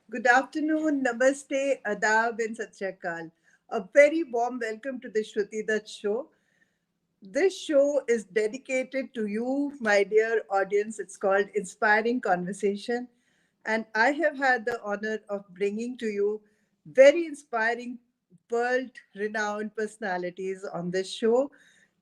Good afternoon, namaste, adab, and sat Sri Akal. A very warm welcome to the Shruti Dutt Show. This show is dedicated to you, my dear audience. It's called Inspiring Conversation. And I have had the honor of bringing to you very inspiring, world renowned personalities on this show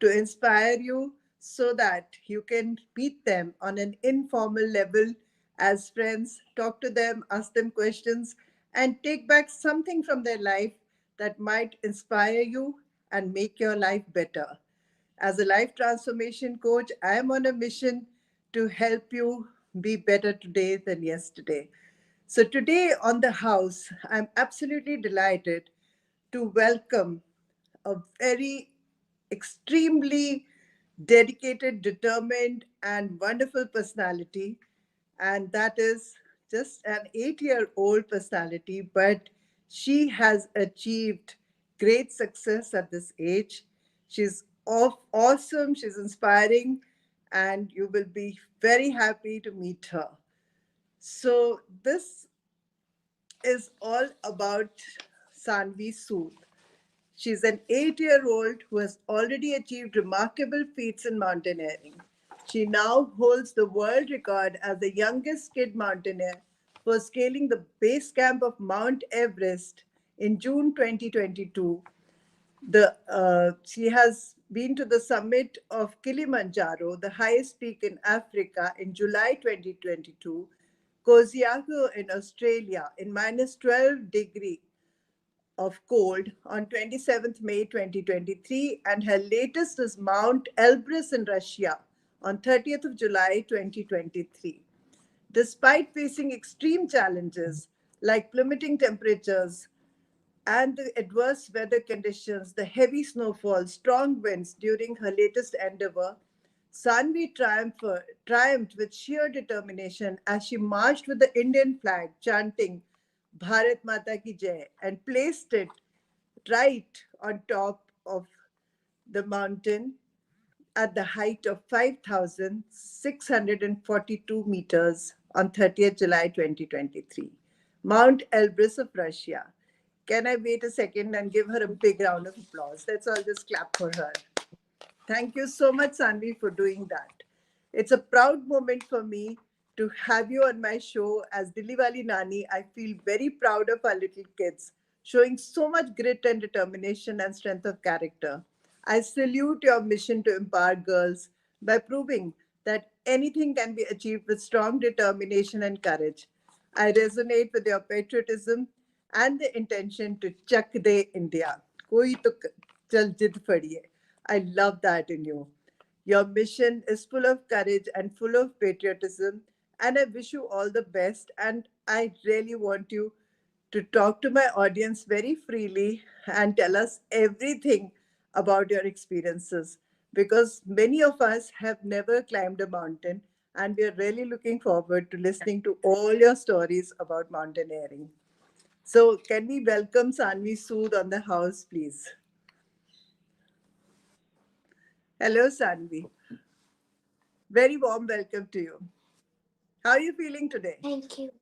to inspire you so that you can meet them on an informal level as friends, talk to them, ask them questions, and take back something from their life that might inspire you and make your life better. As a life transformation coach, I am on a mission to help you be better today than yesterday. So, today on the house, I'm absolutely delighted to welcome a very extremely dedicated, determined, and wonderful personality. And that is just an 8-year old personality, but she has achieved great success at this age. She's awesome, she's inspiring, and you will be very happy to meet her. So, this is all about Sanvi Sood. She's an 8-year old who has already achieved remarkable feats in mountaineering. She now holds the world record as the youngest kid mountaineer for scaling the base camp of Mount Everest in June 2022. She has been to the summit of Kilimanjaro, the highest peak in Africa, in July 2022, Coziaco in Australia in minus 12 degree of cold on 27th May 2023, and her latest is Mount Elbrus in Russia on 30th of July 2023. Despite facing extreme challenges like plummeting temperatures and the adverse weather conditions, the heavy snowfall, strong winds during her latest endeavor, Sanvi triumphed with sheer determination as she marched with the Indian flag, chanting Bharat Mata Ki Jai, and placed it right on top of the mountain at the height of 5,642 meters on 30th July 2023. Mount Elbrus of Russia. Can I wait a second and give her a big round of applause? Let's all just clap for her. Thank you so much, Sanvi, for doing that. It's a proud moment for me to have you on my show as Diliwali Nani. I feel very proud of our little kids, showing so much grit and determination and strength of character. I salute your mission to empower girls by proving that anything can be achieved with strong determination and courage. I resonate with your patriotism and the intention to chak de India. Koi to chal jid fadiye. I love that in you. Your mission is full of courage and full of patriotism, and I wish you all the best. And I really want you to talk to my audience very freely and tell us everything about your experiences because many of us have never climbed a mountain, and we are really looking forward to listening to all your stories about mountaineering. So, can we welcome Sanvi Sood on the house, please? Hello, Sanvi. Very warm welcome to you. How are you feeling today? Thank you.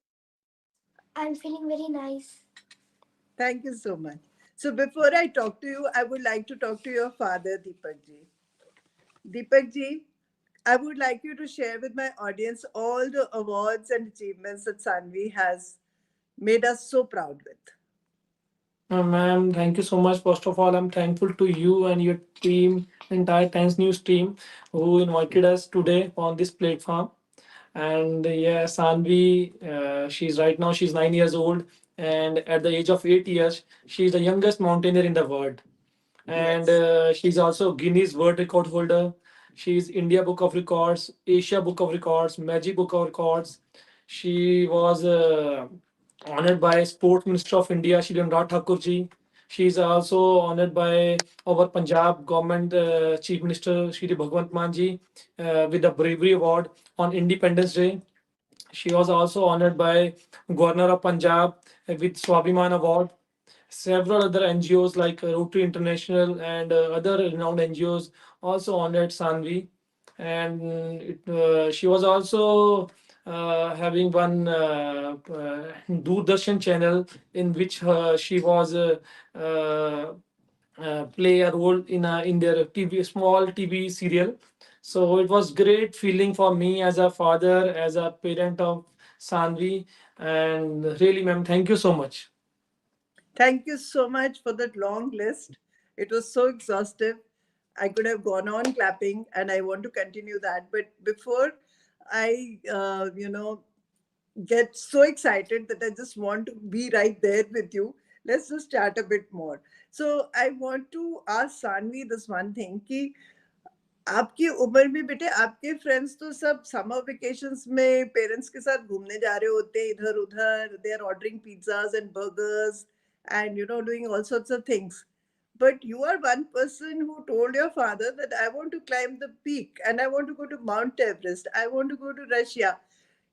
I'm feeling very nice. Thank you so much. So, before I talk to you, I would like to talk to your father, Deepak ji. Deepak ji, I would like you to share with my audience all the awards and achievements that Sanvi has made us so proud with. Ma'am, thank you so much. First of all, I'm thankful to you and your team, entire Times News team, who invited us today on this platform. And yeah, Sanvi, she's 9 years old, and at the age of 8 years, she's the youngest mountaineer in the world. And Yes. she's also Guinness World Record holder. She's India Book of Records, Asia Book of Records, Magic Book of Records. She was honored by Sport Minister of India, Shri Anurag Thakur ji. She is also honored by our Punjab government Chief Minister Shri Bhagwant Mann ji with the Bravery Award on Independence Day. She was also honored by Governor of Punjab with Swabhiman Award. Several other NGOs like Rotary International and other renowned NGOs also honored Sanvi. And she was also having one Doordarshan channel in which she was play a role in their TV small TV serial. So it was great feeling for me as a father, as a parent of Sanvi, and really, ma'am, thank you so much. Thank you so much for that long list. It was so exhaustive. I could have gone on clapping, and I want to continue that. But before I, get so excited that I just want to be right there with you, let's just chat a bit more. So I want to ask Sanvi this one thing कि आपकी उम्र में बेटे आपके friends तो सब summer vacations में parents के साथ घूमने जा रहे होते हैं इधर उधर they are ordering pizzas and burgers and doing all sorts of things, but you are one person who told your father that I want to climb the peak and I want to go to Mount Everest, I want to go to Russia.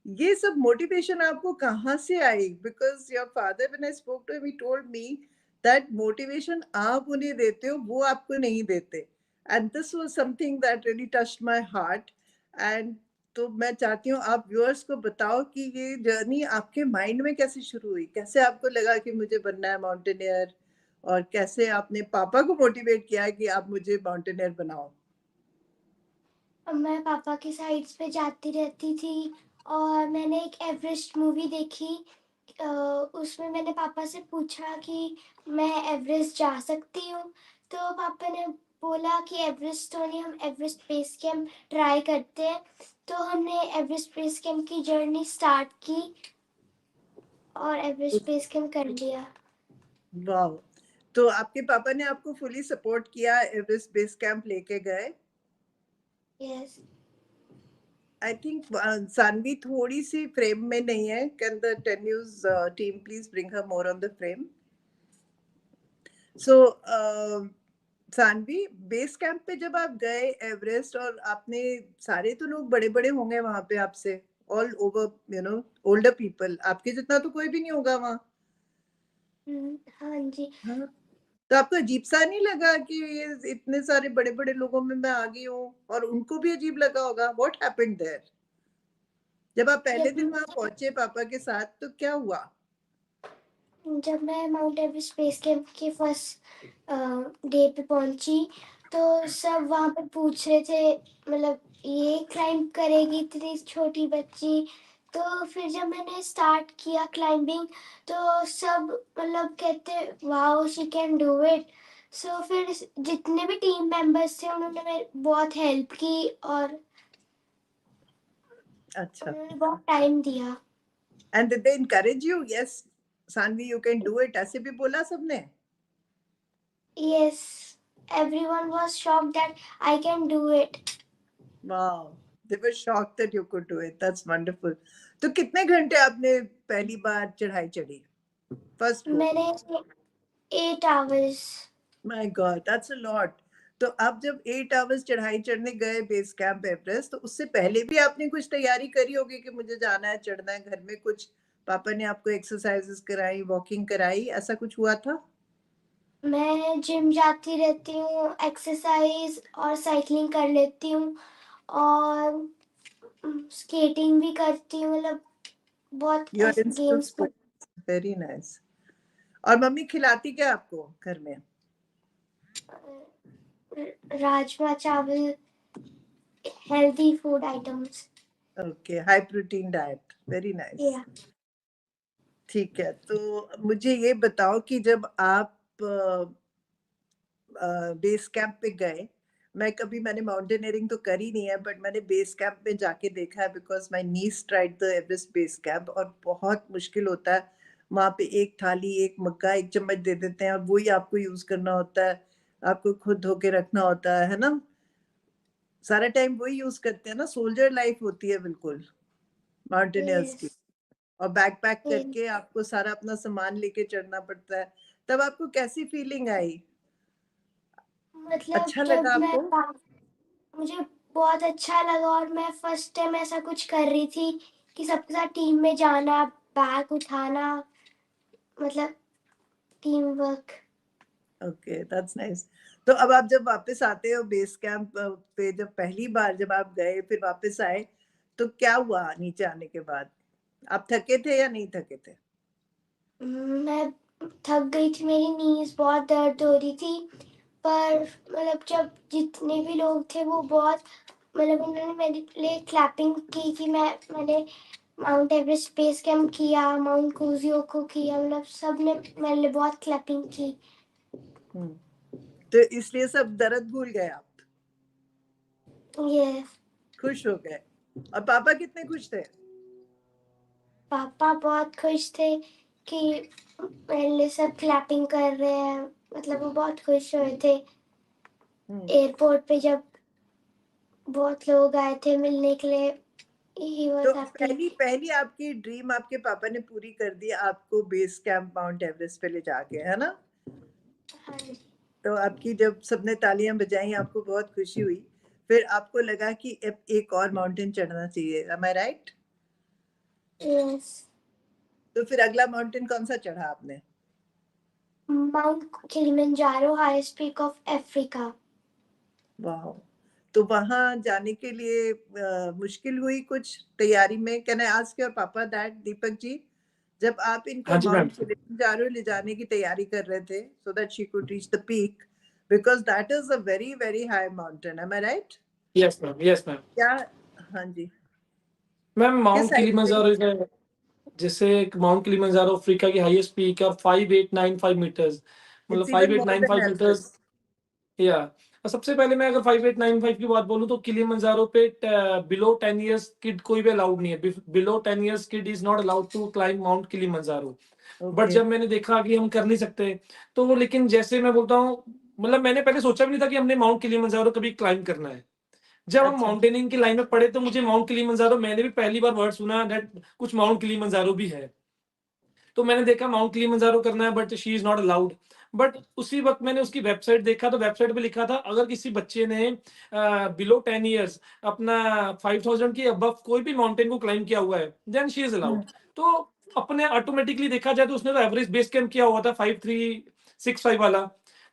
ये सब motivation आपको कहाँ से आई? Because your father when I spoke to him he told me that motivation आप उन्हें देते हो वो आपको नहीं देते, and this was something that really touched my heart. And तो मैं चाहती हूँ आप व्यूअर्स को बताओ कि ये जर्नी आपके माइंड में कैसे शुरू हुई, कैसे आपको लगा कि मुझे बनना है माउंटेनियर, और कैसे आपने पापा को मोटिवेट किया कि आप मुझे माउंटेनियर बनाओ? मैं पापा की साइड्स पे जाती रहती थी और मैंने एक एवरेस्ट मूवी देखी। उसमें मैंने पापा से पूछा कि मैं एवरेस्ट जा सकती हूँ, तो पापा ने बोला कि एवरेस्ट तो नहीं, हम एवरेस्ट बेस कैंप ट्राई करते हैं। तो हमने एवरेस्ट बेस कैंप की जर्नी स्टार्ट की और एवरेस्ट बेस कैंप कर लिया। वाह! तो आपके पापा ने आपको फुली सपोर्ट किया, एवरेस्ट बेस कैंप लेके गए? यस। आई थिंक सानवी थोड़ी सी फ्रेम में नहीं है. Can the 10 news team please bring her more on the frame? So Saanvi, base camp पे जब आप गए एवरेस्ट, और आपने, सारे तो लोग बड़े बड़े होंगे वहां पे आपसे, ऑल ओवर ओल्डर पीपल, आपके जितना तो कोई भी नहीं होगा वहाँ. हाँ जी। हाँ, तो आपको अजीब सा नहीं लगा कि ये इतने सारे बड़े बड़े लोगों में मैं आ गई हूँ, और उनको भी अजीब लगा होगा? What happened there? जब आप पहले दिन वहां पहुंचे पापा के साथ तो क्या हुआ? जब मैं माउंट एवरेस्ट बेस कैंप के फर्स्ट डे पे पहुंची तो सब वहाँ पे पूछ रहे थे, मतलब ये क्लाइंब करेगी इतनी छोटी बच्ची। तो फिर जब मैंने स्टार्ट किया क्लाइंबिंग तो सब मतलब कहते wow she can do it. So फिर जितने भी टीम मेंबर्स थे उन्होंने मेरी बहुत हेल्प की और अच्छा. उन्होंने बहुत टाइम दिया। And did they encourage you? Yes Saanvi, you can do it, ऐसे भी बोला सबने? Yes, everyone was shocked that I can do it. Wow, they were shocked that you could do it. That's wonderful. तो कितने घंटे आपने पहली बार चढ़ाई चढ़ी, फर्स्ट गो? मैंने 8 hours। My God, that's a lot. तो आप जब 8 आवर्स चढ़ाई चढ़ने गए बेस कैंप एवरेस्ट, तो उससे पहले भी आपने कुछ तैयारी करी होगी कि मुझे जाना है, चढ़ना है? घर में कुछ पापा ने आपको एक्सरसाइजेस कराई, वॉकिंग कराई, ऐसा कुछ हुआ था? मैं जिम जाती रहती हूँ, एक्सरसाइज और साइकिलिंग कर लेती हूँ और स्केटिंग भी करती हूँ, मतलब बहुत you are in games. Sports, very nice. और मम्मी खिलाती क्या आपको घर में? राजमा चावल, healthy food items. Okay, high protein diet, very nice. या ठीक है, तो मुझे ये बताओ कि जब आप बेस कैंप पे गए, मैंने माउंटेनियरिंग तो करी नहीं है, बट मैंने बेस कैंप में जाके देखा है, because my niece tried the Everest base camp, और बहुत मुश्किल होता है वहाँ पे. एक थाली, एक मग्गा, एक चम्मच दे देते हैं, और वही आपको यूज करना होता है, आपको खुद धो के रखना होता है ना? सारा टाइम वही यूज करते हैं ना. सोल्जर लाइफ होती है बिल्कुल माउंटेनियर्स की, यस। और बैक पैक करके आपको सारा अपना सामान लेके चढ़ना पड़ता है. तब आपको कैसी फीलिंग आई? मतलब अच्छा जब लगा मैं आपको? मुझे बहुत अच्छा लगा और मैं फर्स्ट टाइम ऐसा कुछ कर रही थी कि सबके साथ टीम में जाना, बैग उठाना, मतलब team work. Okay, that's nice. तो अब आप जब वापस आते हो बेस कैंप पे, जब पहली बार जब आप गए फिर वापस आए, तो क्या हुआ नीचे आने के बाद? आप थके थे या नहीं थके थे? मैं थक गई थी, मेरी नीज बहुत दर्द हो रही थी, पर मतलब जब जितने भी लोग थे वो बहुत मतलब उन्होंने मेरे लिए क्लैपिंग की कि मैंने माउंट एवरेस्ट बेस कैंप किया, माउंट कुजियोको किया, मतलब सब ने मेरे लिए बहुत क्लैपिंग की। तो इसलिए सब दर्द भूल गए आप? ये खुश हो गए? और पापा कितने खुश थे? पापा बहुत खुश थे कि मेरे लिए सब क्लैपिंग कर रहे हैं, मतलब वो बहुत खुश हुए थे। एयरपोर्ट पे जब बहुत लोग आए थे मिलने के लिए, ही तो वाज हैप्पी। पहली पहली आपकी ड्रीम आपके पापा ने पूरी कर दी, आपको बेस कैंप माउंट एवरेस्ट पे ले जाके, है ना? हाँ जी। तो आपकी जब सबने तालियां बजाई आपको बहुत खुशी हुई, फिर आपको लगा कि अब एक और माउंटेन चढ़ना चाहिए, एम आई राइट? यस। तो फिर अगला माउंटेन कौन सा चढ़ा आपने? Mount Kilimanjaro, highest peak of Africa. वाह! तो वहां जाने के लिए मुश्किल हुई कुछ तैयारी में? कैन आई आस्क योर पापा दैट, दीपक जी, जब आप इनको हाँ जी मैम। माउंट किलिमंजारो ले जाने की तैयारी कर रहे थे so that she could reach the peak, because that is a very very high mountain, am I right? Yes ma'am, yes ma'am. क्या? हाँ जी। मैम किस माउंट साइड से? किलिमंजारो है, जैसे माउंट किलिमंजारो अफ्रीका की हाईएस्ट पीक है और 5895 मीटर्स, मतलब it's even more than 5895 metres. Everest. या सबसे पहले मैं अगर 5895 की बात बोलूं तो किलिमंजारो पे बिलो 10 इयर्स किड कोई भी अलाउड नहीं है। Below 10 years kid is not allowed to climb mount Kilimanjaro. But okay. जब मैंने देखा कि हम कर नहीं सकते, तो वो, लेकिन जैसे मैं बोलता हूँ, मतलब मैंने पहले सोचा भी नहीं था कि हमने माउंट किलिमंजारो कभी क्लाइंब करना है। जब हम अच्छा। माउंटेनिंग की लाइन में पड़े तो मुझे माउंट किलिमंजारो, मैंने भी पहली बार वर्ड सुना दैट कुछ माउंट किलिमंजारो भी है। तो मैंने देखा माउंट किलिमंजारो करना है but she is not allowed. But उसी वक्त मैंने उसकी वेबसाइट देखा तो वेबसाइट पे लिखा था अगर किसी बच्चे ने बिलो 10 इयर्स अपना 5000 की अबव कोई भी माउंटेन को क्लाइम किया हुआ है देन शी इज अलाउड। तो अपने ऑटोमेटिकली देखा जाए तो उसने तो एवरेज बेस कैंप किया हुआ था 5365 वाला।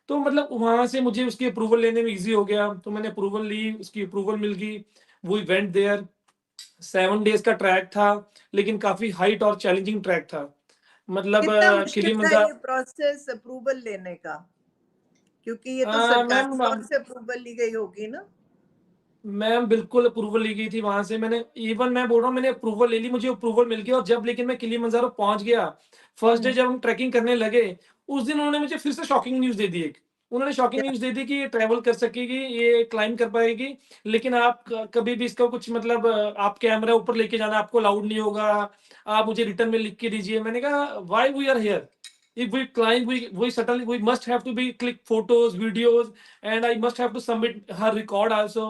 तो मतलब वहां से मुझे उसकी अप्रूवल लेने में इजी हो गया, तो मैंने अप्रूवल ली, उसकी अप्रूवल मिल गई। We went there. 7 डेज का ट्रैक था, लेकिन काफी हाइट और चैलेंजिंग ट्रैक था। मतलब कितना मुश्किल था किलिमंजारो। ये प्रोसेस अप्रूवल लेने का? क्योंकि ये तो सरकार मैम की ओर से अप्रूवल ली गई होगी ना? मैम बिल्कुल अप्रूवल ली गई थी वहां से। मैंने इवन मैं बोल रहा हूँ मैंने अप्रूवल ले ली, मुझे अप्रूवल मिल गया। और जब लेकिन मैं किलिमंजारो पहुंच गया, फर्स्ट डे जब हम ट्रैकिंग करने लगे, उस दिन उन्होंने मुझे फिर से शॉकिंग न्यूज दे दी एक। उन्होंने शॉकिंग क्या? न्यूज दे दी कि ये ट्रैवल कर सकेगी, ये क्लाइंब कर पाएगी, लेकिन आप कभी भी इसका कुछ मतलब आप कैमरा ऊपर लेके जाना आपको अलाउड नहीं होगा, आप मुझे रिटर्न में लिख के दीजिए। मैंने कहा why we are here, if we climb we certainly we must have to be click photos videos and I must have to submit her record also।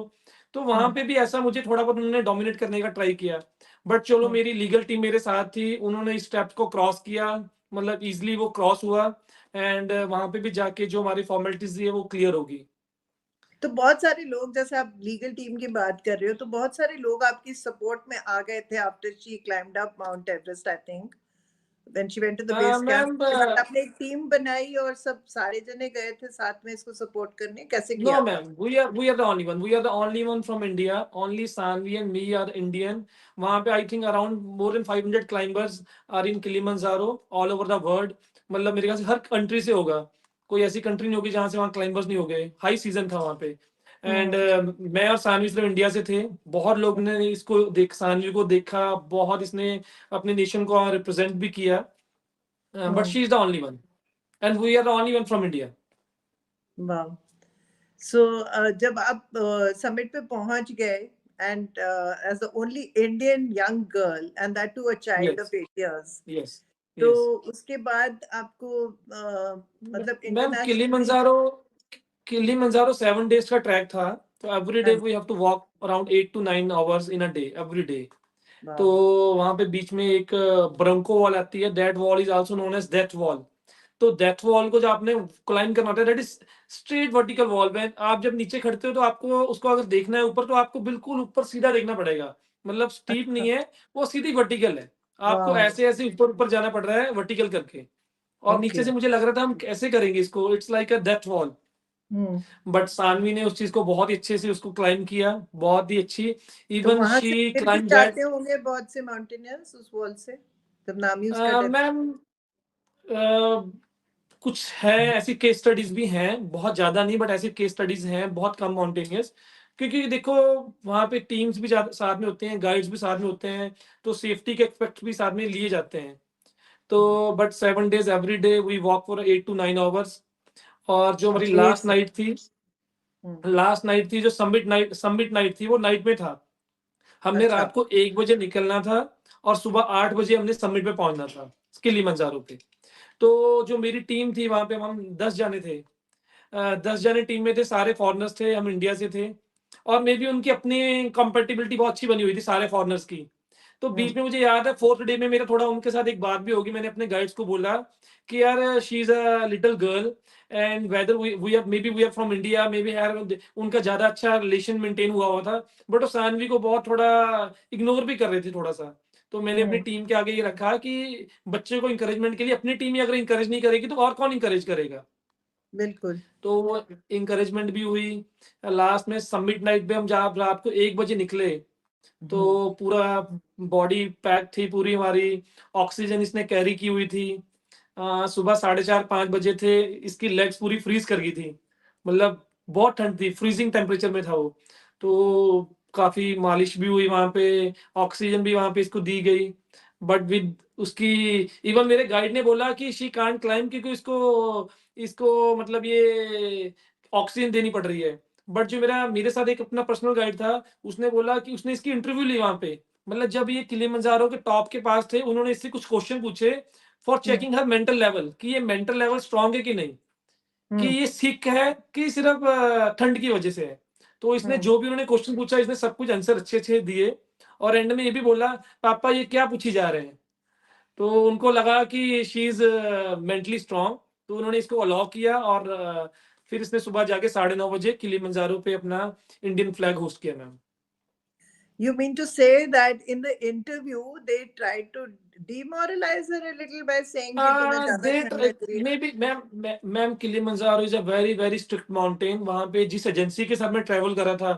तो वहां पे भी ऐसा मुझे थोड़ा बहुत उन्होंने डोमिनेट करने का ट्राई किया। बट चलो मेरी लीगल टीम मेरे साथ थी, उन्होंने इस स्टेप को क्रॉस किया, मतलब इजीली वो क्रॉस हुआ। एंड वहां पे भी जाके जो हमारी फॉर्मेलिटीज है वो क्लियर होगी। तो बहुत सारे लोग, जैसे आप लीगल टीम की बात कर रहे हो, तो बहुत सारे लोग आपकी सपोर्ट में आ गए थे after she climbed up mount Everest, I think when she went to the base camp. Ma'am उसके बाद आपने एक टीम बनाई और सब सारे जने गए थे साथ में इसको सपोर्ट करने, कैसे किया no था? ma'am, we are the only one, we are the only one from India, only Sanvi and me are Indian। वहां पे I think around more than 500 climbers are in Kilimanjaro all over the world। मतलब मेरे ख्याल से हर country से होगा, कोई ऐसी कंट्री नहीं होगी जहां से वहां क्लाइंबर्स नहीं हो गए। हाई सीजन था वहां पे। एंड मैं और सानवी सिर्फ इंडिया से थे। बहुत लोग ने इसको सानवी को देखा, बहुत इसने अपने नेशन को रिप्रेजेंट भी किया। But she is the only one and we are the only one from India. वाह! सो जब आप समिट पे पहुंच गए and as the only Indian young girl and that too a child yes, of 8 years, yes, तो yes. उसके बाद आपको मतलब मैम इंटरनेशनली? किलिमंजारो 7 डेज का ट्रैक था। तो एवरी हाँ डे जी। We have to walk around 8 to 9 hours in a day, every day. तो वाह! वहां पे बीच में एक ब्रंको वॉल आती है, that wall is also known as death wall. तो डेथ वॉल को जब आपने क्लाइंब करना होता है, that is straight vertical wall में आप जब नीचे खड़ते हो तो आपको उसको अगर देखना है ऊपर तो आपको बिल्कुल ऊपर सीधा देखना पड़ेगा। मतलब स्टीप नहीं है, वो सीधी वर्टिकल है। आपको वाह! ऐसे ऐसे ऊपर ऊपर जाना पड़ रहा है वर्टिकल करके। और ओके। नीचे से मुझे लग रहा था हम कैसे करेंगे इसको, it's like a death wall. But Sanvi ने उस चीज को बहुत ही अच्छे से उसको क्लाइम किया, बहुत ही अच्छी। तो इवन वहां से शी फिर भी क्लाइम जाते दैट। होंगे बहुत से माउंटेनियर्स उस वॉल से जब नामी उसका डेथ। मैम कुछ है ऐसी केस स्टडीज भी हैं, बहुत ज्यादा नहीं, बट ऐसी केस स्टडीज हैं बहुत कम माउंटेनियर्स। क्योंकि देखो वहाँ पे टीम्स भी साथ में होते हैं, गाइड्स भी साथ में होते हैं, तो सेफ्टी के एक्सपेक्ट भी साथ में लिए जाते हैं। तो but 7 days every day we walk for 8 to 9 hours। और जो हमारी देर लास्ट से। नाइट थी, जो समिट नाइट थी, वो नाइट में था। हमने अच्छा। रात को 1 बजे निकलना था और सुबह 8 बजे हमने समिट पे पहुंचना था, किलिमंजारो पे। तो जो मेरी टीम थी वहां पे, हम 10 जाने थे। 10 जाने टीम में थे, सारे फॉरेनर्स थे, हम इंडिया से थे। और मे बी उनकी अपनी कंपेटिबिलिटी बहुत अच्छी बनी हुई थी सारे फॉरेनर्स की। तो बीच में मुझे याद है 4th डे में मेरा थोड़ा उनके साथ एक बात भी होगी। मैंने अपने गाइड्स को बोला कि यार she is a little girl and whether we are may be we are from India, may be यार उनका ज्यादा अच्छा रिलेशन मेंटेन हुआ हुआ था, बट वो सानवी को बहुत थोड़ा इग्नोर भी कर रहे थे थोड़ा सा। तो मैंने अपनी टीम के आगे ये रखा कि बच्चे को इंकरेजमेंट के लिए अपनी टीम ही अगर इंकरेज नहीं करेगी तो और कौन इंकरेज करेगा। बिल्कुल। तो वो इंकरेजमेंट भी हुई। लास्ट में समिट नाइट पे हम जब रात को 1 बजे निकले, तो पूरा बॉडी पैक थी पूरी हमारी, ऑक्सीजन इसने कैरी की हुई थी। सुबह 4:30-5 बजे थे, इसकी लेग्स पूरी फ्रीज कर गई थी। मतलब बहुत ठंड थी, फ्रीजिंग टेम्परेचर में था वो। तो काफी मालिश भी हुई वहां पे, ऑक्सीजन भी वहां पे इसको दी गई। बट विद उसकी, इवन मेरे गाइड ने बोला कि शी कांट क्लाइम क्योंकि इसको इसको मतलब ये ऑक्सीजन देनी पड़ रही है। बट जो मेरे साथ एक अपना पर्सनल गाइड था, उसने बोला कि उसने इसकी इंटरव्यू ली वहां पे। मतलब जब ये किलिमंजारो के टॉप के पास थे, उन्होंने इससे कुछ क्वेश्चन पूछे for checking her mental level, कि ये मेंटल लेवल स्ट्रांग है कि नहीं, कि ये सिक है कि सिर्फ ठंड की वजह से है। तो इसने जो भी उन्होंने क्वेश्चन पूछा, इसने सब कुछ आंसर अच्छे अच्छे दिए। और एंड में ये भी बोला, पापा ये क्या पूछी जा रहे हैं। तो उनको लगा कि शी इज मेंटली स्ट्रांग, तो उन्होंने इसको अलाउ किया। और फिर इसने सुबह जाके 9:30 बजे किलिमंजारो पे अपना इंडियन फ्लैग होस्ट किया ma'am. You mean to say that in the interview they tried to demoralize her a little by saying कि तुम्हें ज्यादा ठंड लग रही है? May be ma'am Kilimanjaro is a very very strict mountain. वहां पे जिस एजेंसी के साथ मैं ट्रेवल करा था,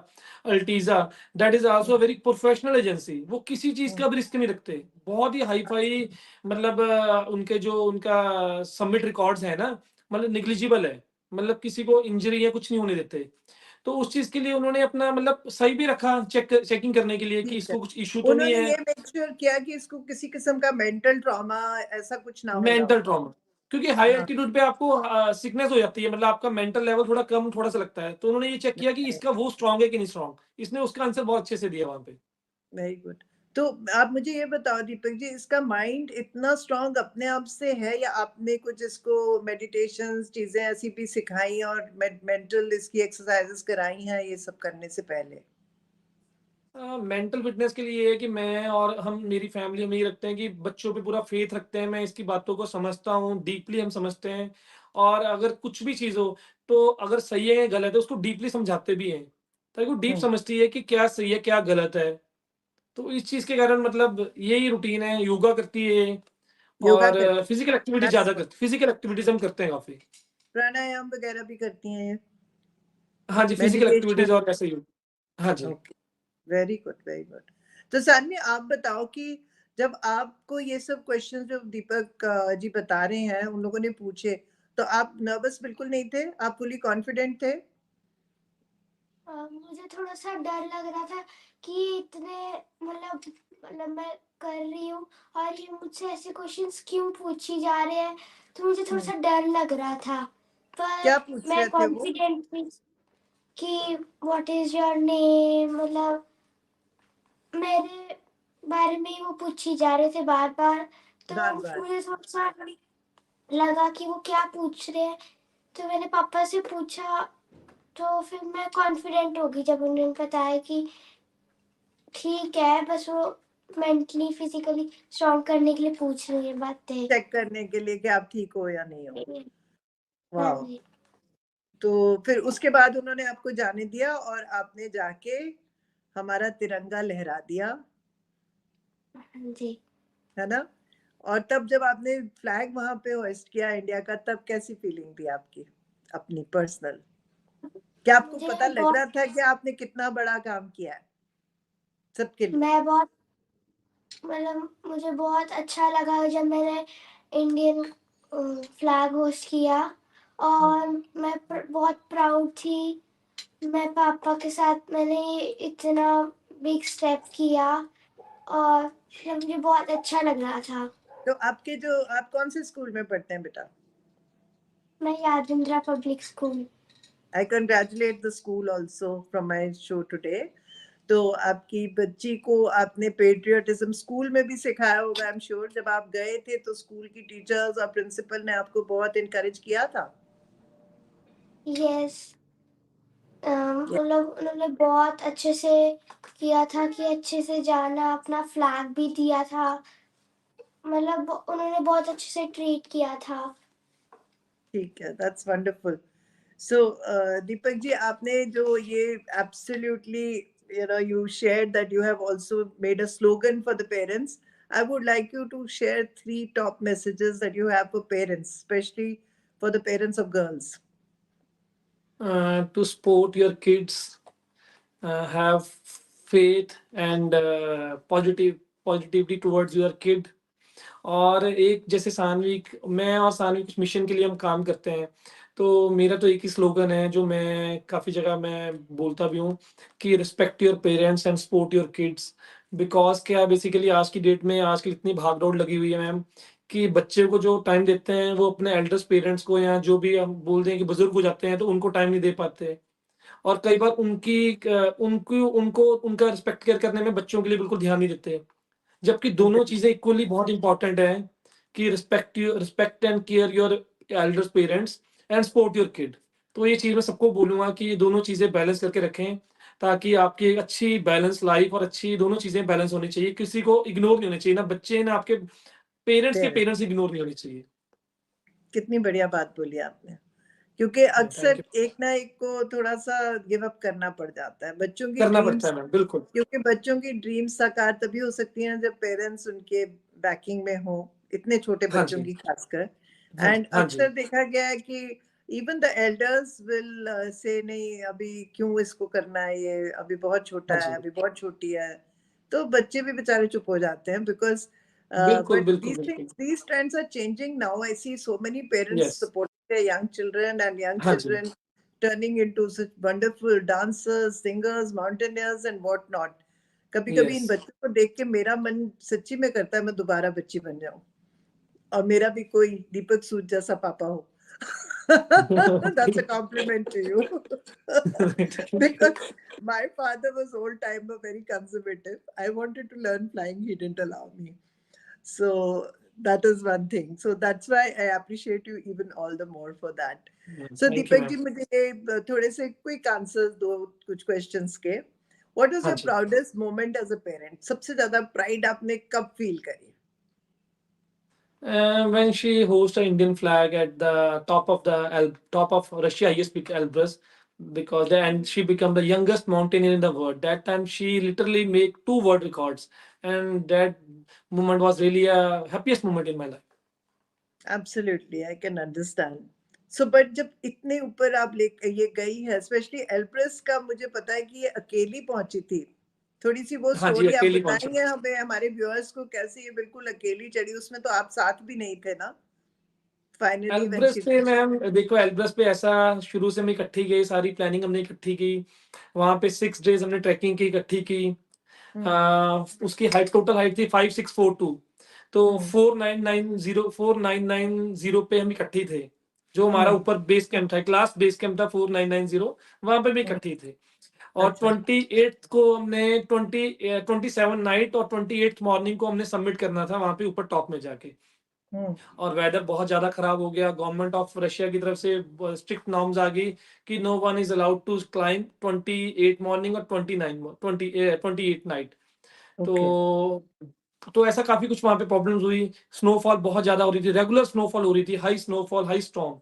अल्टीजा, that is also very professional agency. वो किसी चीज का भी रिस्क नहीं रखते, बहुत ही हाई फाई। मतलब उनके जो उनका सबमिट रिकॉर्ड्स है ना, मतलब निग्लिजिबल है। मतलब किसी को इंजरी या कुछ नहीं होने देते। तो उस चीज के लिए उन्होंने अपना मतलब सही भी रखा, चेकिंग करने के लिए कि ठीक है। इसको कुछ इशू तो नहीं उन्होंने है। ये मेक श्योर किया कि इसको किसी किस्म का मेंटल ट्रॉमा ऐसा कुछ ना हो रहा मेंटल हो। ट्रॉमा, क्योंकि हाई हाँ। एल्टीट्यूड पे आपको सिकनेस हो जाती है, मतलब आपका मेंटल लेवल थोड़ा कम थोड़ा सा लगता है। तो उन्होंने ये चेक किया कि इसका वो स्ट्रांग है कि नहीं स्ट्रांग। इसने उसका आंसर बहुत अच्छे से दिया वहां पे। Very good. तो आप मुझे ये बताओ दीपक जी, इसका माइंड इतना स्ट्रांग अपने आप से है या आपने कुछ इसको मेडिटेशन चीजें ऐसी भी सिखाई और मेंटल इसकी एक्सरसाइजेस कराई हैं ये सब करने से पहले? मेंटल फिटनेस के लिए ये है कि मैं और हम मेरी फैमिली में ये रखते हैं कि बच्चों पे पूरा फेथ रखते हैं। मैं इसकी बातों को समझता हूँ, डीपली हम समझते हैं। और अगर कुछ भी चीज़ हो, तो अगर सही है या गलत है, उसको डीपली समझाते भी हैं, ताकि वो डीप हम्म। समझती है कि क्या सही है क्या गलत है। तो इस चीज़ के कारण मतलब यही रूटीन है। योगा करती है योगा और करती फिजिकल एक्टिविटी That's ज़्यादा good. करती, फिजिकल एक्टिविटीज़ हम करते हैं काफ़ी। प्राणायाम वगैरह भी करती हैं ये? हाँ जी, फिजिकल मेडिटेशन? एक्टिविटीज़ और ऐसे ही। हाँ जी। Okay. Very good, very good. तो सानवी आप बताओ कि जब आपको ये सब क्वेश्चन जो दीपक जी बता रहे हैं उन लोगों ने पूछे, तो आप नर्वस बिल्कुल नहीं थे? आप फुली कॉन्फिडेंट थे? मुझे थोड़ा सा डर लग रहा था कि इतने मतलब मैं कर रही हूँ और ये मुझसे ऐसे क्वेश्चंस क्यों पूछी जा रहे हैं, तो मुझे थोड़ा सा डर लग रहा था। क्या पर पूछ मैं रहे थे वो? कॉन्फिडेंट थी कि व्हाट इज योर नेम, मतलब मेरे बारे में ही वो पूछी जा रहे थे बार बार। तो बार बार। मुझे थोड़ा सा लगा कि वो क्या पूछ रहे हैं, तो मैंने पापा से पूछा। तो फिर मैं कॉन्फिडेंट हो गई जब उन्होंने बताया कि ठीक है, बस वो मेंटली फिजिकली स्ट्रॉन्ग करने के लिए पूछ रही है बातें। चेक करने के लिए कि आप ठीक हो या नहीं हो। हाँ वाह। जी। तो फिर उसके बाद उन्होंने आपको जाने दिया और आपने जाके हमारा तिरंगा लहरा दिया, हाँ जी। है ना? और तब जब आपने फ्लैग वहां पे होस्ट किया इंडिया का, तब कैसी फीलिंग थी आपकी अपनी पर्सनल? क्या आपको मुझे पता लग बहुत रहा था कि आपने कितना बड़ा काम किया है सबके लिए? मैं बहुत मतलब मुझे बहुत अच्छा लगा जब मैंने इंडियन फ्लैग होस्ट किया और मैं बहुत प्राउड थी। मैं पापा के साथ मैंने ये इतना बिग स्टेप किया और मुझे बहुत अच्छा लग रहा था। तो आप कौन से स्कूल में पढ़ते हैं बेटा? मैं Yadavindra public school. I congratulate the school also from my show today. तो आपकी बच्ची को आपने पेट्रियटिज्म स्कूल में भी सिखाया होगा, आई एम श्योर। जब आप गए थे तो स्कूल की टीचर्स और प्रिंसिपल ने आपको बहुत इनकरेज किया था? यस, मतलब उन्होंने बहुत अच्छे से किया था कि अच्छे से जाना, अपना फ्लैग भी दिया था, मतलब उन्होंने बहुत अच्छे से ट्रीट किया था। ठीक है, दैट्स वंडरफुल। सो दीपक जी, आपने जो ये absolutely you shared that you have also made a slogan for the parents. I would like you to share 3 top messages that you have for parents, especially for the parents of girls. To support your kids, have faith and positivity towards your kid. और एक जैसे सानवी, मैं और सानवी कुछ mission के लिए हम काम करते हैं, तो मेरा तो एक ही स्लोगन है जो मैं काफ़ी जगह मैं बोलता भी हूँ कि respect your parents and support your kids. Because क्या बेसिकली आज की डेट में आजकल इतनी भाग-दौड़ लगी हुई है मैम, कि बच्चे को जो टाइम देते हैं वो अपने एल्डर्स पेरेंट्स को, या जो भी हम बोल दें कि बुज़ुर्ग हो जाते हैं तो उनको टाइम नहीं दे पाते। और कई बार उनको उनका रिस्पेक्ट केयर करने में बच्चों के लिए बिल्कुल ध्यान नहीं देते। जबकि दोनों चीज़ें इक्वली बहुत इम्पोर्टेंट हैं कि respect and care your elders parents and support your kid. तो ये चीज़ मैं सबको बोलूँगा कि ये दोनों चीज़ें बैलेंस करके रखें, ताकि आपकी एक अच्छी बैलेंस लाइफ और अच्छी दोनों चीज़ें बैलेंस होनी चाहिए। किसी को इग्नोर नहीं होना चाहिए, ना बच्चे ना आपके पेरेंट्स के Parents. पेरेंट्स इग्नोर नहीं होने चाहिए। कितनी बढ़िया बात बोली आपने, क्योंकि थैंक अक्सर यू। एक ना एक को थोड़ा सा गिव अप करना पड़ जाता है। बच्चों की करना पड़ता ड्रीम्स, है मैम, बिल्कुल। क्योंकि बच्चों की ड्रीम्स साकार तभी हो सकती हैं जब पेरेंट्स उनके बैकिंग में हो, इतने छोटे हाँ बच्चों जी, की खासकर। हाँ जी, एंड हाँ जी, अक्सर देखा गया है कि even the elders will say नहीं, अभी क्यों इसको करना है, ये अभी बहुत हाँ छोटा है, जी। अभी बहुत छोटी है। तो बच्चे भी बेचारे चुप हो जाते हैं, बिकॉज बिल्कुल, but बिल्कुल, these बिल्कुल। things, these trends are changing now. I see so many parents yes. supporting their young children, and young हाँ जी, children turning into such wonderful dancers, singers, mountaineers, and whatnot. कभी कभी yes. इन बच्चों को देख के मेरा मन सच्ची में करता है मैं दोबारा बच्ची बन जाऊं और मेरा भी कोई दीपक सूद जैसा पापा हो. That's a compliment to you. Because my father was old timer, very conservative. I wanted to learn flying, he didn't allow me. So that is one thing. So that's why I appreciate you even all the more for that. So thank you Deepak ma'am. ji, मुझे थोड़े से quick answers दो कुछ questions के. What was हाँ your ji. proudest moment as a parent? सबसे ज़्यादा pride आपने कब feel करी? When she hosts an Indian flag at the top of Russia highest peak Elbrus, and she became the youngest mountaineer in the world. That time she literally make 2 world records, and that moment was really a happiest moment in my life. Absolutely, I can understand. So, but जब इतने ऊपर आप ले ये गई है, especially Elbrus का मुझे पता है कि ये अकेली पहुंची थी. थोड़ी सी वो हाँ जी, स्टोरी आप अकेली पहुंची। बताएंगे हमें, हमारे व्यूअर्स को, कैसे ये बिल्कुल अकेली चढ़ी? उसमें तो आप साथ भी नहीं थे ना? Finally, when एल्ब्रस she पे reached. मैम देखो, एल्ब्रस पे ऐसा शुरू से हम इकट्ठी गए, सारी प्लानिंग हमने इकट्ठी की। वहां पे 6 डेज हमने ट्रैकिंग की, इकट्ठी की। हम्म, उसकी हाइट, टोटल हाइट थी 5642। तो हम्म, 4990 पे हम इकट्ठी थे। जो हमारा हम्म, ऊपर बेस कैंप था, क्लास बेस कैंप था 4990, वहां पे भी हम्म, इकट्ठी थे। और अच्छा, 28 को हमने 27 नाइट और 28 मॉर्निंग को हमने सबमिट करना था वहां पे ऊपर टॉप में जाके। हम्म, और वेदर बहुत ज़्यादा खराब हो गया। गवर्नमेंट ऑफ रशिया की तरफ से स्ट्रिक्ट नॉर्म्स आ गई कि no one is allowed to climb 28 morning और 28 नाइट। ओके, तो ऐसा काफ़ी कुछ वहाँ पे प्रॉब्लम्स हुई। स्नोफॉल बहुत ज़्यादा हो रही थी, रेगुलर स्नोफॉल हो रही थी, हाई स्नोफॉल, हाई स्टॉर्म।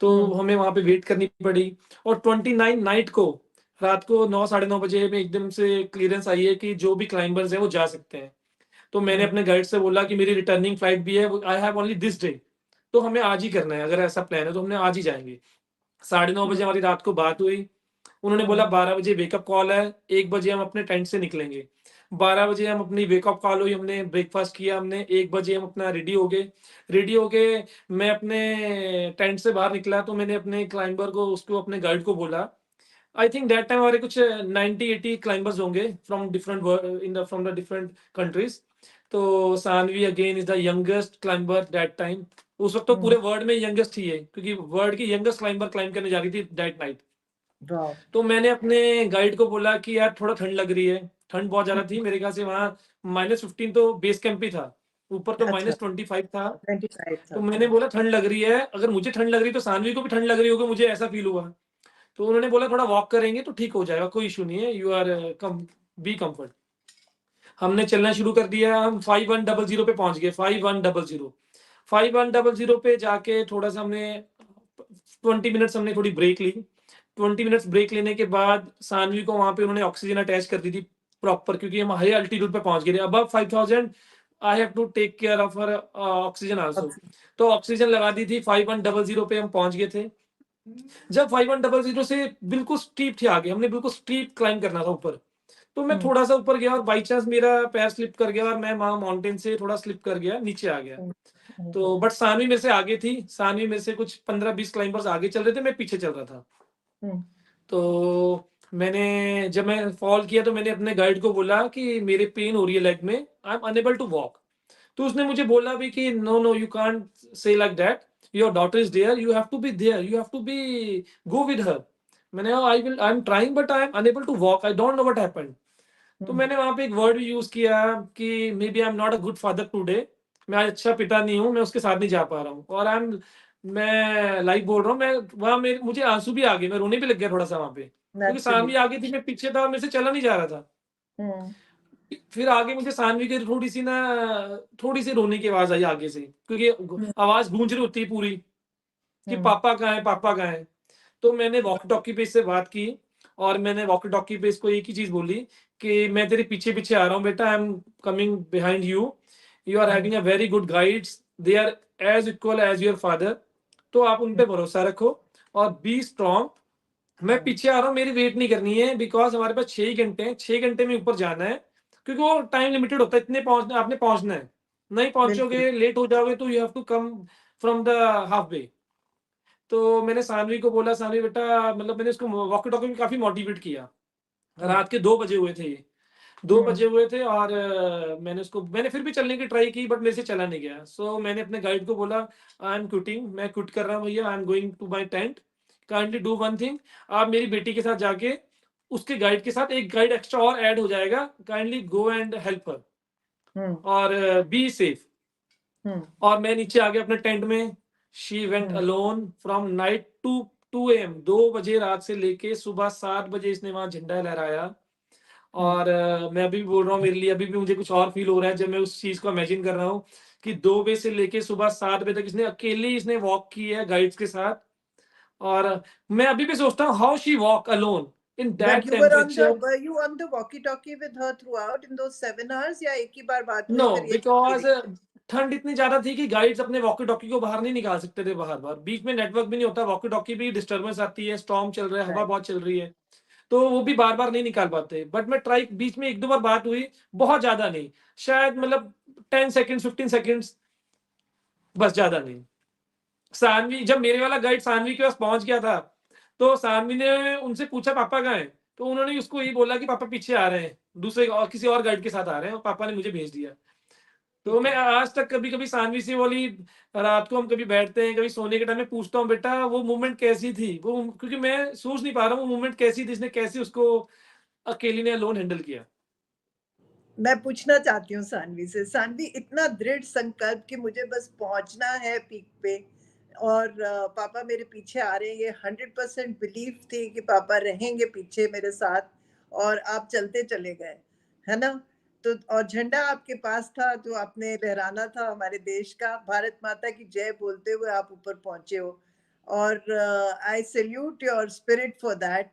तो हम्म, हमें वहाँ पे वेट करनी पड़ी। और 29 नाइट को रात को 9 साढ़े 9 बजे में एकदम से क्लियरेंस आई है कि जो भी क्लाइंबर्स हैं वो जा सकते हैं। तो मैंने हम्म, अपने गाइड से बोला कि मेरी रिटर्निंग फ्लाइट भी है, I have only this day, तो हमें आज ही करना है। अगर ऐसा प्लान है तो हमने आज ही जाएंगे। 9:30 बजे हम्म, हमारी रात को बात हुई। उन्होंने बोला 12 बजे वेकअप कॉल है, 1 बजे हम अपने टेंट से निकलेंगे। 12 बजे हम अपनी वेकअप कॉल हुई, हमने ब्रेकफास्ट किया हमने, 1 बजे हम अपना रेडी हो गए। रेडी होके मैं अपने टेंट से बाहर निकला तो मैंने अपने क्लाइंबर को, उसको, अपने गाइड को बोला, आई थिंक दैट टाइम हमारे कुछ 90-80 क्लाइंबर्स होंगे from from the different countries. तो Saanvi again is the youngest climber that time. उस वक्त तो पूरे वर्ल्ड में यंगेस्ट ही है, क्योंकि वर्ल्ड की यंगेस्ट क्लाइंबर क्लाइंब करने जा रही थी दैट नाइट। वाह। तो मैंने अपने गाइड को बोला कि यार थोड़ा ठंड लग रही है, ठंड बहुत ज्यादा थी मेरे ख्याल से, वहाँ -15 तो बेस कैंप ही था, ऊपर तो अच्छा, -25 था। 25 तो था। मैंने बोला ठंड लग रही है, अगर मुझे ठंड लग रही है तो सानवी को भी ठंड लग रही होगी, मुझे ऐसा फील हुआ। तो उन्होंने बोला थोड़ा वॉक करेंगे तो ठीक हो जाएगा, कोई इशू नहीं है, you are calm, be comfort. हमने चलना शुरू कर दिया, हम 5100 पे पहुंच गए। 5100 पे जाके थोड़ा सा हमने 20 मिनट्स हमने थोड़ी ब्रेक ली। 20 मिनट्स ब्रेक लेने के बाद सानवी को वहां पे उन्होंने ऑक्सीजन अटैच कर दी थी प्रॉपर, क्योंकि हम हाई अल्टीट्यूड पे पहुंच गए थे, above 5000 I have to take care of her oxygen also. तो ऑक्सीजन लगा दी थी, 5100 पे हम पहुंच गए थे। जब 5100 से बिल्कुल स्टीप थे आगे, हमने बिल्कुल स्टीप क्लाइंब करना था ऊपर, तो मैं थोड़ा सा ऊपर गया और बाई चांस मेरा पैर स्लिप कर गया और मैं वहां माउंटेन से थोड़ा स्लिप कर गया, नीचे आ गया। तो बट सानवी मेरे से आगे थी, सानवी मेरे से कुछ 15-20 क्लाइंबर्स आगे चल रहे थे, मैं पीछे चल रहा था। तो मैंने, जब मैं फॉल किया तो मैंने अपने गाइड को बोला कि मेरे पेन हो रही है लेग में, I am unable to walk. तो उसने मुझे बोला भी कि no no you can't say like that, your daughter is there, you have to be there, you have to be go with her. मैंने I am trying but I am unable to walk, I don't know what happened. तो मैंने वहां पे एक word भी use किया कि may be I am not a good father today, मैं आज अच्छा पिता नहीं हूँ, मैं उसके साथ नहीं जा पा रहा हूँ। और मैं लाइव बोल रहा हूँ, मैं वहां, मेरे मुझे आंसू भी आ गए, मैं रोने भी लग गया थोड़ा सा वहां पे, क्योंकि सानवी आगे थी, मैं पीछे था, मेरे से चला नहीं जा रहा था। फिर आगे मुझे सानवी की थोड़ी सी रोने की आवाज आई आगे से, क्योंकि आवाज गूंज रही होती है पूरी कि पापा कहाँ है, पापा कहाँ है। तो मैंने वॉकी टॉकी पे इससे बात की, और मैंने वॉकी टॉकी पे इसको एक ही चीज बोली कि मैं तेरे पीछे पीछे आ रहा हूँ बेटा, I am coming behind you, you are having a very good guides, they are as equal as your father, तो आप उन पे भरोसा रखो और बी स्ट्रॉन्ग। मैं पीछे आ रहा हूँ, मेरी वेट नहीं करनी है, बिकॉज हमारे पास 6 घंटे हैं, 6 घंटे में ऊपर जाना है, क्योंकि वो टाइम लिमिटेड होता है, इतने पहुंचना, आपने पहुंचना है, नहीं पहुंचोगे, लेट हो जाओगे तो you have to come from the half way. तो मैंने सानवी को बोला, सानवी बेटा, मतलब मैंने उसको वॉकी टॉकी में काफी मोटिवेट किया। रात के 2 बजे हुए थे ये, 2 बजे हुए थे, और मैंने फिर भी चलने की ट्राई की, बट मेरे से चला नहीं गया। सो मैंने अपने गाइड को बोला, आई एम क्विटिंग, मैं क्विट कर रहा हूँ भैया, I am going to my tent, kindly do one thing, आप मेरी बेटी के साथ जाके, उसके गाइड के साथ एक गाइड एक्स्ट्रा और ऐड हो जाएगा, kindly go and help her और बी सेफ। और मैं नीचे आ गया अपने टेंट में। She went alone from night to 2 AM, 2 बजे रात से लेके सुबह 7 बजे इसने वहां झंडा लहराया। और मैं अभी भी बोल रहा हूँ, मेरे लिए अभी भी मुझे कुछ और फील हो रहा है जब मैं उस चीज को इमेजिन कर रहा हूँ कि 2 बजे से लेके सुबह 7 बजे तक इसने अकेले ही इसने वॉक की है गाइड्स के साथ। और मैं अभी भी सोचता हूँ how she walk alone in that temperature. were you on the walkie-talkie with her throughout in those 7 hours या एक ही बार बात हुई नो, फिर ये चली बिकॉज गई? ठंड इतनी ज्यादा थी कि गाइड्स अपने वॉकी टॉकी को बाहर नहीं निकाल सकते थे, बाहर बाहर बीच में नेटवर्क भी नहीं होता, वॉकी टॉकी भी डिस्टर्बेंस आती है, स्टॉर्म चल रहा है, हवा Right. बहुत चल रही है, तो वो भी बार बार नहीं निकाल पाते। बट मैं ट्राई, बीच में 1-2 बार बात हुई, बहुत ज्यादा नहीं, शायद मतलब 10 सेकेंड 15 सेकेंड्स, बस ज्यादा नहीं। सानवी, जब मेरे वाला गाइड सानवी के पास पहुंच गया था, तो सानवी ने उनसे पूछा पापा कहाँ हैं, तो उन्होंने उसको यही बोला कि पापा पीछे आ रहे हैं, दूसरे और किसी और गाइड के साथ आ रहे हैं, और पापा ने मुझे भेज दिया। तो मैं आज तक कभी कभी सानवी से वाली, रात को हम कभी बैठते हैं, कभी सोने के टाइम में पूछता हूँ, बेटा वो मूवमेंट कैसी थी, वो, क्योंकि मैं सोच नहीं पा रहा हूँ वो मूवमेंट कैसी थी, इसने कैसे उसको अकेली ने लोन हैंडल किया। मैं पूछना चाहती हूँ सानवी से, सानवी इतना दृढ़ संकल्प कि मुझे बस पहुंचना है पीक पे और पापा मेरे पीछे आ रहे हैं, ये 100% बिलीफ थी कि पापा रहेंगे पीछे मेरे साथ, और आप चलते चले गए, है ना? तो और झंडा आपके पास था जो आपने लहराना था हमारे देश का, भारत माता की जय बोलते हुए आप ऊपर पहुंचे हो, और आई salute your spirit for that.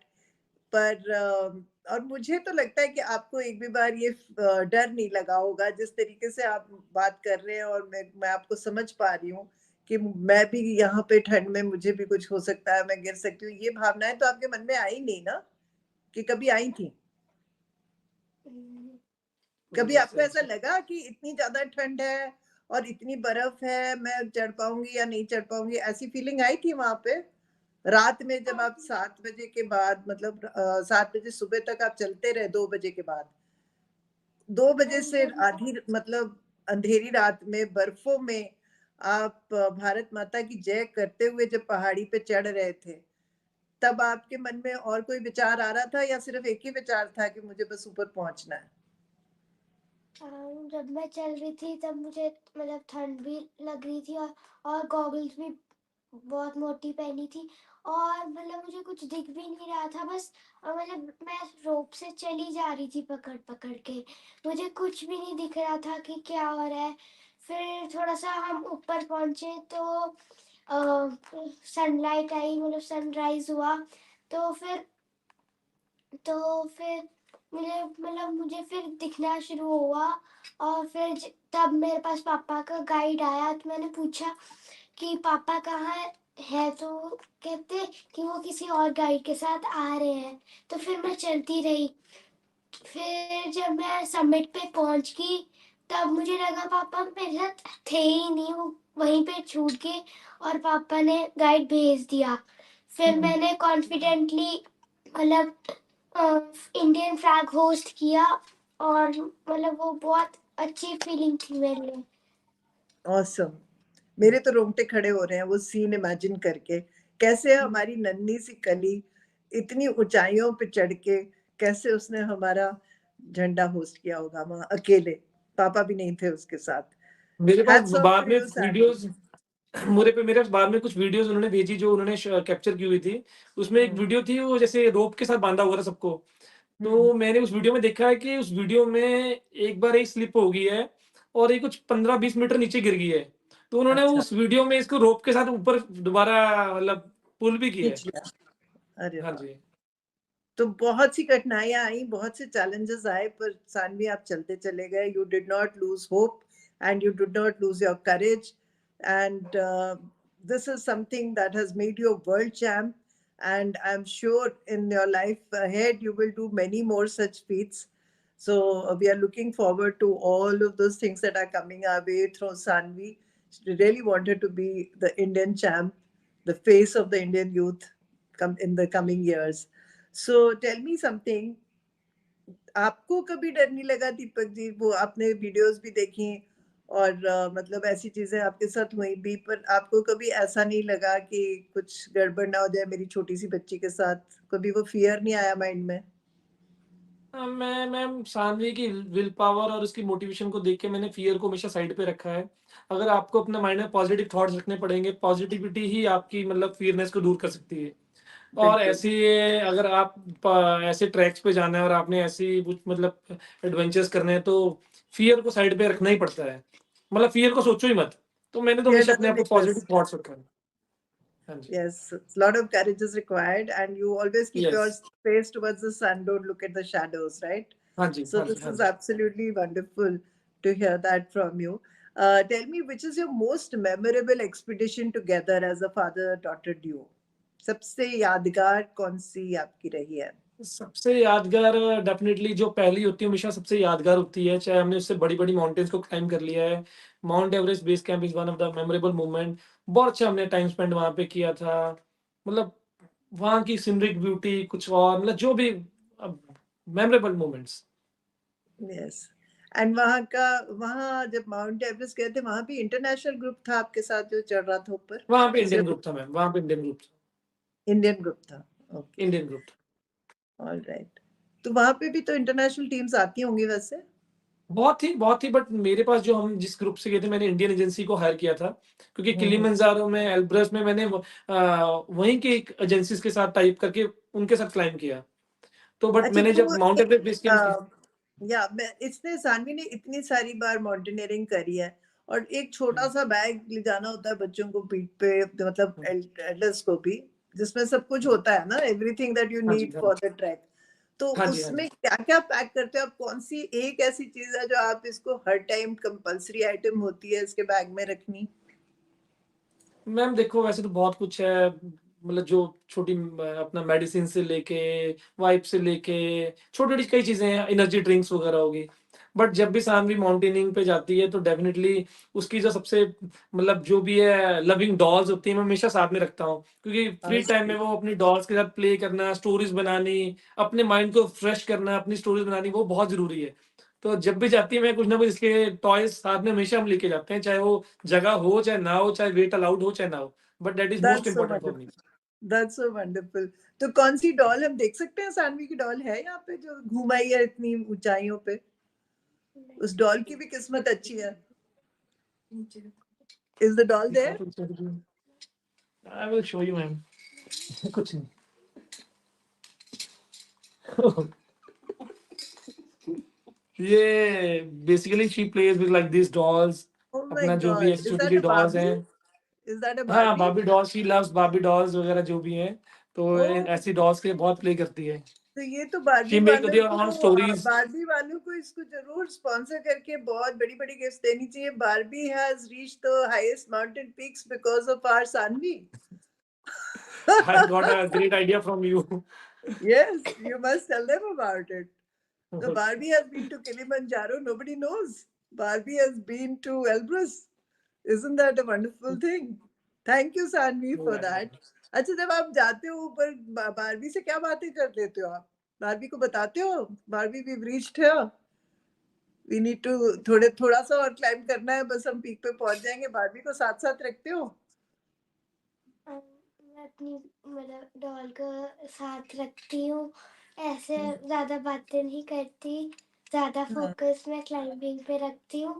पर और मुझे तो लगता है कि आपको एक भी बार ये डर नहीं लगा होगा, जिस तरीके से आप बात कर रहे हैं, और मैं आपको समझ पा रही हूँ कि मैं भी यहाँ पे ठंड में मुझे भी कुछ हो सकता है, मैं गिर सकती हूँ, ये भावनाएं तो आपके मन में आई नहीं ना? कि कभी आई थी? हम्म, कभी आपको ऐसा लगा कि इतनी ज्यादा ठंड है और इतनी बर्फ है, मैं चढ़ पाऊंगी या नहीं चढ़ पाऊंगी, ऐसी फीलिंग आई थी वहां पे रात में जब आप 7 बजे के बाद, मतलब 7 बजे सुबह तक आप चलते रहे, 2 बजे के बाद, 2 बजे से आधी, मतलब अंधेरी रात में बर्फों में आप भारत माता की जय करते हुए जब पहाड़ी पे चढ़ रहे थे, तब आपके मन में और कोई विचार आ रहा था या सिर्फ एक ही विचार था कि मुझे बस ऊपर पहुंचना है? जब मैं चल रही थी तब मुझे मतलब ठंड भी लग रही थी और गॉगल्स भी बहुत मोटी पहनी थी और मतलब मुझे कुछ दिख भी नहीं रहा था, बस मतलब मैं रोप से चली जा रही थी पकड़ पकड़ के, मुझे कुछ भी नहीं दिख रहा था कि क्या हो रहा है। फिर थोड़ा सा हम ऊपर पहुंचे तो सनलाइट आई, मतलब सनराइज हुआ, तो फिर मुझे फिर दिखना शुरू हुआ। और फिर तब मेरे पास पापा का गाइड आया, तो मैंने पूछा कि पापा कहाँ है, तो कहते कि वो किसी और गाइड के साथ आ रहे हैं। तो फिर मैं चलती रही, फिर जब मैं समिट पे पहुंच गई तब मुझे लगा पापा मेरे साथ थे ही नहीं, वो वहीं पे छूट गए और पापा ने गाइड भेज दिया। फिर मैंने कॉन्फिडेंटली मतलब इंडियन फ्लैग होस्ट किया और मतलब वो बहुत अच्छी फीलिंग थी मेरे लिए। ऑसम। मेरे तो रोंगटे खड़े हो रहे हैं वो सीन इमेजिन करके, कैसे हमारी नन्ही सी कली इतनी ऊंचाइयों पे चढ़ के, कैसे उसने हमारा झंडा होस्ट किया होगा वहां अकेले, पापा भी नहीं थे उसके साथ। मेरे पास हैट्स ऑफ बाद टू में यू सैंडी। वीडियोस मेरे पास बाद में कुछ वीडियोस उन्होंने भेजी जो उन्होंने कैप्चर की हुई थी। उसमें एक वीडियो थी वो जैसे रोप के साथ बांधा हुआ था सबको। तो मैंने उस वीडियो में देखा है कि उस वीडियो में एक बार एक स्लिप हो गई है और ये कुछ 15-20 मीटर नीचे गिर गई है। तो उन्होंने अच्छा, उस वीडियो में इसको रोप के साथ ऊपर दोबारा मतलब पुल भी किया खींच है। लिया। अरे हाँ वाह। जी। तो बहुत सी कठिनाइयां आई, बहुत से चैलेंजेस आए, पर सानवी आप चलते चले गए। You did not lose hope and you did not lose your courage, and this is something that has made you a world champ, and I'm sure in your life ahead you will do many more such feats. So we are looking forward to all of those things that are coming our way through Sanvi. She really wanted to be the Indian champ, the face of the Indian youth come in the coming years. So tell me something, आपको कभी डर नहीं लगा दीपक जी? वो आपने videos भी देखी और मतलब ऐसी चीजें आपके साथ हुई भी, पर आपको कभी ऐसा नहीं लगा कि कुछ गड़बड़ ना हो जाए मेरी छोटी सी बच्ची के साथ? कभी वो फियर नहीं आया माइंड में? मैं मैम सानवी की विल पावर और उसकी मोटिवेशन को देख के मैंने फ़ियर को हमेशा साइड पे रखा है। अगर आपको अपने माइंड में पॉज़िटिव थॉट्स रखने पड़ेंगे, पॉज़िटिविटी ही आपकी मतलब फ़ियरनेस को दूर कर सकती है। और बिल्कुल। ऐसे अगर आप प ऐसे ट्रैक्स पे जाना है और आपने ऐसी कुछ मतलब एडवेंचर्स करने हैं, तो फ़ियर को साइड पे रखना ही पड़ता है। मतलब फ़ियर को सोचो ही मत। तो मैंने तो फियर हमेशा अपने आप डजंट को पॉज़िटिव एक्सिस्ट। थॉट्स रखा है। हाँ जी। Yes, a lot of courage is required, and you always keep your yes. face towards the sun. Don't look at the shadows, right? हाँ जी, So हाँ जी, this हाँ is ji. absolutely wonderful to hear that from you. Tell me, which is your most memorable expedition together as a father-daughter duo? सबसे यादगार कौन सी आपकी रही है? सबसे यादगार डेफ़िनेटली जो पहली होती है हमेशा सबसे यादगार होती है, चाहे हमने उससे बड़ी-बड़ी माउंटेन्स को क्लाइंब कर लिया है। Mount Everest base camp is one of the memorable moment. बहुत अच्छा हमने टाइम स्पेंड वहाँ पे किया था। मतलब वहाँ की सीनरिक ब्यूटी कुछ और मतलब जो भी मेमोरेबल मोमेंट्स। Yes. And वहाँ जब माउंट एवरेस्ट गए थे, वहाँ भी इंटरनेशनल ग्रुप था आपके साथ जो चढ़ रहा था ऊपर? वहाँ पे इंडियन सिर्फ ग्रुप था मैम, वहाँ पे इंडियन ग्रुप था। इंडियन ग्रुप था? ओके, इंडियन ग्रुप था। ऑलराइट। तो वहाँ पे भी तो इंटरनेशनल टीम्स आती होंगी वैसे? बहुत थी बट मेरे पास जो हम जिस ग्रुप से गए थे मैंने इंडियन एजेंसी को हायर किया था। क्योंकि हम्म। किलिमंजारो में, एल्ब्रस में मैंने वहीं के एक एजेंसीज़ के साथ टाइप करके उनके साथ क्लाइंब किया। तो बट अच्छा, मैंने तो जब माउंट एक एवरेस्ट बेस कैंप की। या मैं इसने सानवी ने इतनी सारी बार माउंटेनियरिंग करी है, और एक छोटा हुँ, सा बैग ले जाना होता है बच्चों को पीठ पे, तो मतलब हुँ, एल्डर्स को भी, जिसमें सब कुछ हुँ। होता है ना, एवरीथिंग दैट यू हाँ जी, नीड हाँ फॉर जी। The track. तो हाँ जी, हाँ जी। उसमें क्या क्या पैक करते हो आप? कौन सी एक ऐसी चीज है जो आप इसको हर टाइम कंपल्सरी आइटम होती है इसके बैग में रखनी? मैम देखो वैसे तो बहुत कुछ है। मतलब जो छोटी अपना मेडिसिन से लेके, वाइप से लेके, छोटी-छोटी कई चीज़ें हैं, एनर्जी ड्रिंक्स वगैरह हो गई। बट जब भी सानवी माउंटेनिंग पे जाती है तो डेफ़िनिटली उसकी जो सबसे मतलब जो भी है लविंग डॉल्स होती हैं, मैं हमेशा साथ में रखता हूँ। क्योंकि फ्री टाइम में वो अपनी डॉल्स के साथ प्ले करना, स्टोरीज़ बनानी, अपने माइंड को फ्रेश करना, अपनी स्टोरीज़ बनानी वो बहुत ज़रूरी है। तो जब भी जाती है मैं कुछ ना कुछ इसके टॉयज़ साथ में हमेशा हम लेके जाते हैं, चाहे वो जगह हो, चाहे ना हो, चाहे वेट अलाउड हो, चाहे ना हो। But that is most that's so important for me. Wonderful, that's so wonderful. तो कौन सी डॉल हम देख सकते हैं? सानवी की डॉल है यहाँ पे जो घूम आई है इतनी ऊंचाइयों पे? उस डॉल की भी किस्मत अच्छी है। Is the doll there? I will show you ma'am. कुछ नहीं। ये basically she plays with like this dolls. Oh my अपना जो भी God. ऐसी Is छोटी that छोटी a डॉल्स Barbie? हैं। Is that a हाँ, Barbie? Barbie dolls, she loves Barbie dolls वगैरह जो भी हैं, तो Oh, ऐसी डॉल्स के बहुत प्ले करती है। तो ये तो she make their own stories. Barbie वालों को इसको जरूर स्पॉन्सर करके बहुत बड़ी बड़ी गिफ्ट देनी चाहिए। Barbie has reached the highest mountain peaks because of our Sanvi. I got a great idea from you. Yes, you must tell them about it. So Barbie has been to Kilimanjaro. Nobody knows. Barbie has been to Elbrus. Isn't that a wonderful thing? Thank you, Sanvi, for that. अच्छा, जब आप जाते हो ऊपर Barbie से क्या बातें कर लेते हो आप? बारबी को बताते हो Barbie we've reached here. We need to थोड़ा सा और क्लाइंब करना है, बस हम पीक पे पहुंच जाएंगे। बारबी को साथ साथ रखते हो? मैं अपनी मतलब डॉल को साथ रखती हूँ। ऐसे ज़्यादा बातें नहीं करती, ज़्यादा फोकस मैं क्लाइंबिंग पे रखती हूँ,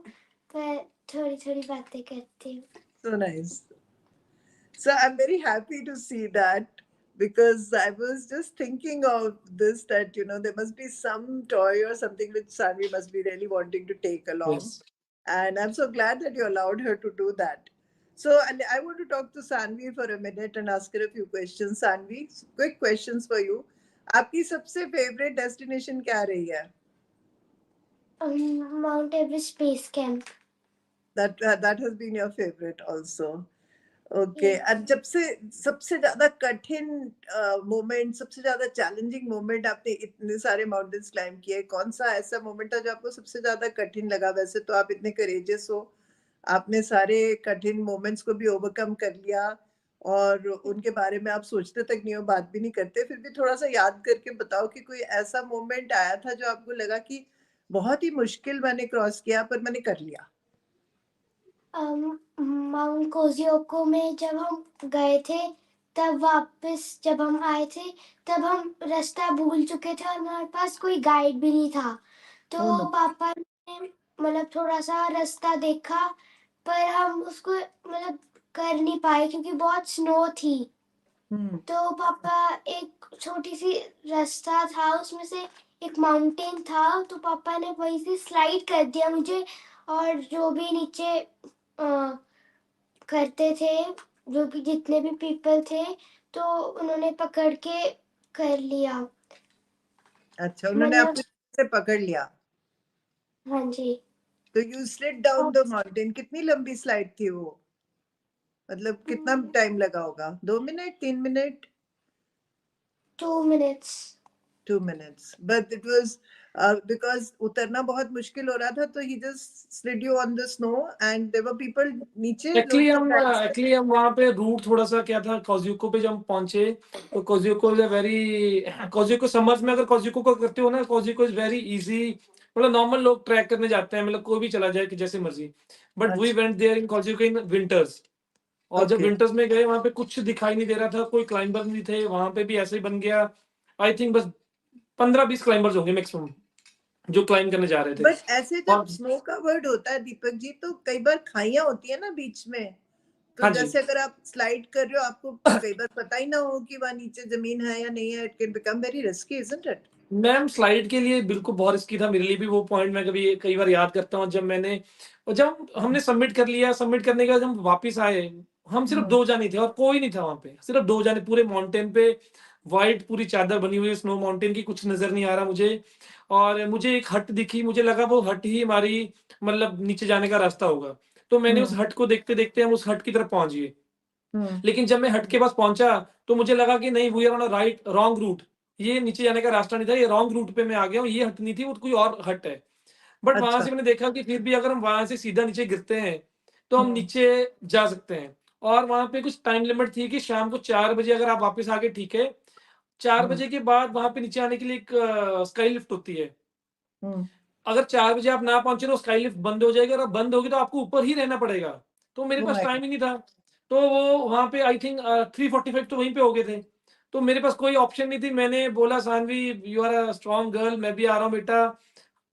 पर थोड़ी थोड़ी बातें करती हूँ। So nice. So I'm very happy to see that, because I was just thinking of this, that there must be some toy or something which Sanvi must be really wanting to take along. Yes. And I'm so glad that you allowed her to do that. So and I want to talk to Sanvi for a minute and ask her a few questions. Sanvi, quick questions for you. आपकी सबसे favorite destination क्या रही है? Mount Everest base camp. That has been your favorite also. Okay, और जब से सबसे ज्यादा कठिन मोमेंट, सबसे ज्यादा चैलेंजिंग मोमेंट आपने इतने सारे माउंटेन्स क्लाइंब किए, कौन सा ऐसा मोमेंट था जो आपको सबसे ज्यादा कठिन लगा? वैसे तो आप इतने करेजियस हो, आपने सारे कठिन मोमेंट्स को भी ओवरकम कर लिया और उनके बारे में आप सोचते तक नहीं हो, बात भी नहीं करते, फिर भी थोड़ा सा याद करके बताओ कि कोई ऐसा मोमेंट आया था जो आपको लगा कि बहुत ही मुश्किल मैंने क्रॉस किया पर मैंने कर लिया। माउंट कोजियोको में जब हम गए थे, तब वापस जब हम आए थे, तब हम रास्ता भूल चुके थे और हमारे पास कोई गाइड भी नहीं था। तो Oh no. पापा ने मतलब थोड़ा सा रास्ता देखा, पर हम उसको मतलब कर नहीं पाए क्योंकि बहुत स्नो थी। तो पापा एक छोटी सी रास्ता था, उसमें से एक माउंटेन था, तो पापा ने वहीं से स्लाइड कर दिया मुझे, और जो भी नीचे करते थे, जो भी जितने भी पीपल थे, तो उन्होंने पकड़ के कर लिया। अच्छा, उन्होंने मतलब आपको से पकड़ लिया। हाँ जी। तो you slid down the mountain. कितनी लंबी स्लाइड थी वो? मतलब कितना टाइम लगा होगा? 2 minute, 3 minute? 2 minutes। 2 minutes, but it was because उतरना बहुत मुश्किल हो रहा था, तो he just slid you on the snow and there were people नीचे, लोग थे guides थे? एक्चुअली हम वहाँ पे रूट थोड़ा सा क्या था, कोजियोको पे जब हम पहुंचे तो कोजियोको इज वेरी, कोजियोको समर्स में अगर कोजियोको को करते हो ना, कोजियोको इज वेरी इजी। मतलब नॉर्मल लोग ट्रैक करने जाते हैं, मतलब कोई भी चला जाए कि जैसे मर्जी। बट वी अच्छा, went there in Kosciuszko in winters. और जब ओके। विंटर्स में गए वहाँ पे कुछ दिखाई नहीं दे रहा था, कोई क्लाइंबर नहीं थे वहाँ पे, भी ऐसे ही बन गया। आई थिंक बस 15-20 क्लाइंबर्स होंगे मैक्सिमम जो क्लाइंब करने जा रहे थे। बट ऐसे जब और स्नो कवर्ड होता है दीपक जी, तो कई बार खाइयां होती है ना बीच में, तो हाँ जी, जैसे अगर आप स्लाइड कर रहे हो, आपको कई बार पता ही ना हो कि वहां नीचे जमीन है या नहीं है, it can become very risky, isn't it? Ma'am slide के लिए बिल्कुल बहुत रिस्की था मेरे लिए भी वो पॉइंट। मैं कभी कई बार याद करता हूँ जब मैंने, और जब हमने सबमिट कर लिया, सबमिट करने के बाद हम वापस आए, हम सिर्फ 2 जाने थे और कोई नहीं था वहाँ पे, सिर्फ 2 जाने पूरे माउंटेन पे। व्हाइट पूरी चादर बनी हुई है स्नो माउंटेन की, कुछ नज़र नहीं आ रहा मुझे। और मुझे एक हट दिखी, मुझे लगा वो हट ही हमारी मतलब नीचे जाने का रास्ता होगा। तो मैंने उस हट को देखते-देखते हम उस हट की तरफ पहुँच गए। लेकिन जब मैं हट के पास पहुंचा तो मुझे लगा कि नहीं, we are on right wrong route, ये नीचे जाने का रास्ता नहीं था, ये रॉन्ग रूट पे मैं आ गया हूँ, ये हट नहीं थी, वो कोई और हट है। बट वहां अच्छा। से मैंने देखा कि फिर भी अगर हम वहां से सीधा नीचे गिरते हैं तो हम हम्म, नीचे जा सकते हैं। और वहां पे कुछ टाइम लिमिट थी कि शाम को 4 बजे अगर आप वापस आ गए ठीक है, 4 बजे के बाद वहां पे नीचे आने के लिए एक स्काई लिफ्ट होती है। हम्म, अगर 4 बजे आप ना पहुंचे तो स्काई लिफ्ट बंद हो जाएगी, और बंद होगी तो आपको ऊपर ही रहना पड़ेगा। तो मेरे oh pass my time God. ही नहीं था। तो वो वहां पे आई थिंक 3:45 तो वहीं पे हो गए थे। तो मेरे पास कोई ऑप्शन नहीं थी। मैंने बोला, Sanvi you are a strong girl, मैं भी आ रहा हूँ बेटा।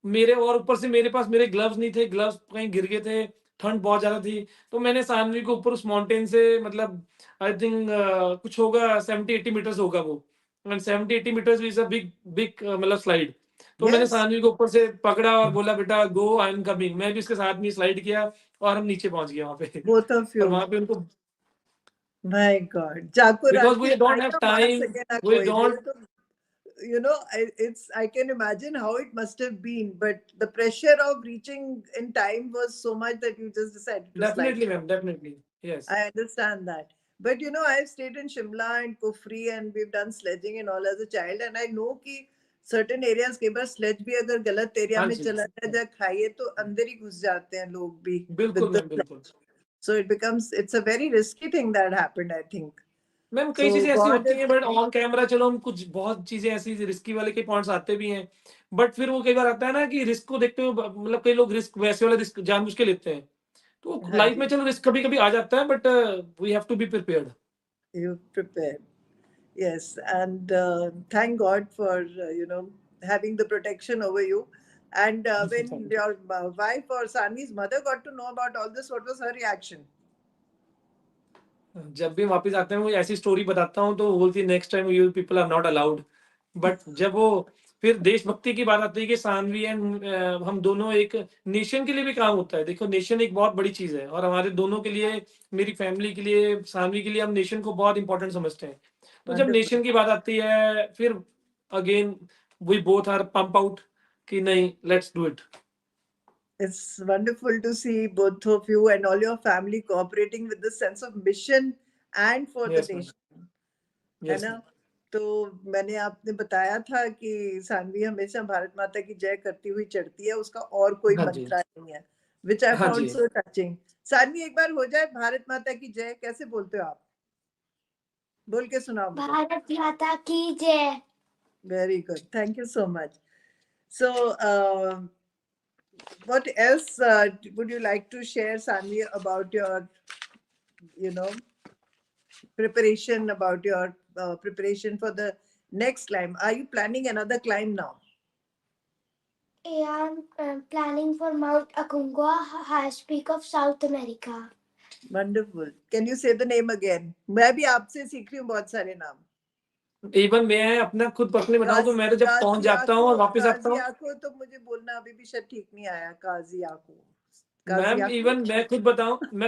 मेरे और ऊपर से मेरे पास मेरे ग्लव्स नहीं थे, ग्लव्स कहीं गिर गए थे, ठंड बहुत ज्यादा थी। तो मैंने सानवी को ऊपर उस माउंटेन से, मतलब आई थिंक कुछ होगा 70-80 मीटर्स होगा वो, 70-80 meters is a big big मतलब स्लाइड। तो मैंने Yes, सानवी को ऊपर से पकड़ा और बोला, बेटा गो, आई एम कमिंग। मैं भी उसके साथ में स्लाइड किया और हम नीचे पहुंच गए वहां पे। both of और you. वहां पे उनको, My God. जाको बिकॉज राखी वी डोंट हैव आया मार टाइम, सके ना वी कोई बोले डोंट, तो, it's, I can imagine how it must have been, but the pressure of reaching in time was so much that you just decided to slide. Definitely ma'am, definitely, yes. I understand that. But I've stayed in Shimla and Kufri and we've done sledging and all as a child. And I know कि certain areas के बाद sledge भी अगर गलत area हाँ में जी, चला जाए या खाइए तो अंदर ही घुस जाते हैं लोग भी बिल्कुल with the मैम, बिल्कुल। sledge. So it's a very risky thing that happened, I think. Ma'am कई So चीजें ऐसी God होती is, हैं, बट ऑन कैमरा चलो हम कुछ बहुत चीजें ऐसी रिस्की वाले के पॉइंट्स आते भी हैं। बट फिर वो कई बार आता है ना कि रिस्क को देखते हुए, मतलब कई लोग रिस्क, वैसे वाला रिस्क जानबूझ के लेते हैं। तो हाँ लाइफ जी, में चलो रिस्क कभी कभी आ जाता है, but we have to be prepared. you prepared. Yes, and thank God for having the protection over you. And when your wife or Sani's mother got to know about all this, what was her reaction? जब भी वापस आते हैं वो ऐसी story बताता हूँ तो वो बोलती है, next time you people are not allowed. But जब वो फिर देशभक्ति की बात आती है कि सानवी एंड हम दोनों एक नेशन के लिए भी काम होता है। देखो नेशन एक बहुत बड़ी चीज है, और हमारे दोनों के लिए, मेरी फैमिली के लिए, सानवी के लिए, हम नेशन को बहुत इंपॉर्टेंट समझते हैं। तो जब Wonderful. नेशन की बात आती है फिर again we both are pump out कि नहीं, let's do it. It's wonderful to see both of you and all your family cooperating with the sense of mission and for the yes ma'am, nation. है yes ना? Ma'am. तो मैंने आपने बताया था कि सानवी हमेशा भारत माता की जय करती हुई चढ़ती है, उसका और कोई हाँ जी, मंत्र नहीं है, which I हाँ found जी। so touching. सानवी एक बार हो जाए भारत माता की जय, कैसे बोलते हो आप? बोल के सुनाओ मुझे. भारत माता की जय। Very good. Thank you so much. So, what else would you like to share, Sanvi, about your, you know, preparation, about your preparation for the next climb? Are you planning another climb now? Yeah, I'm planning for Mount Aconcagua, highest peak of South America. Wonderful. Can you say the name again? मैं भी आपसे सीख रही हूँ बहुत सारे नाम. Even मैं अपना खुद पर्सनली बताऊं तो मैं तो जब पहुंच जाता हूँ और वापस आता हूँ, काजियाको तो मुझे बोलना अभी भी शायद ठीक नहीं आया. काजियाको. मैम काजियाको. इवन मैं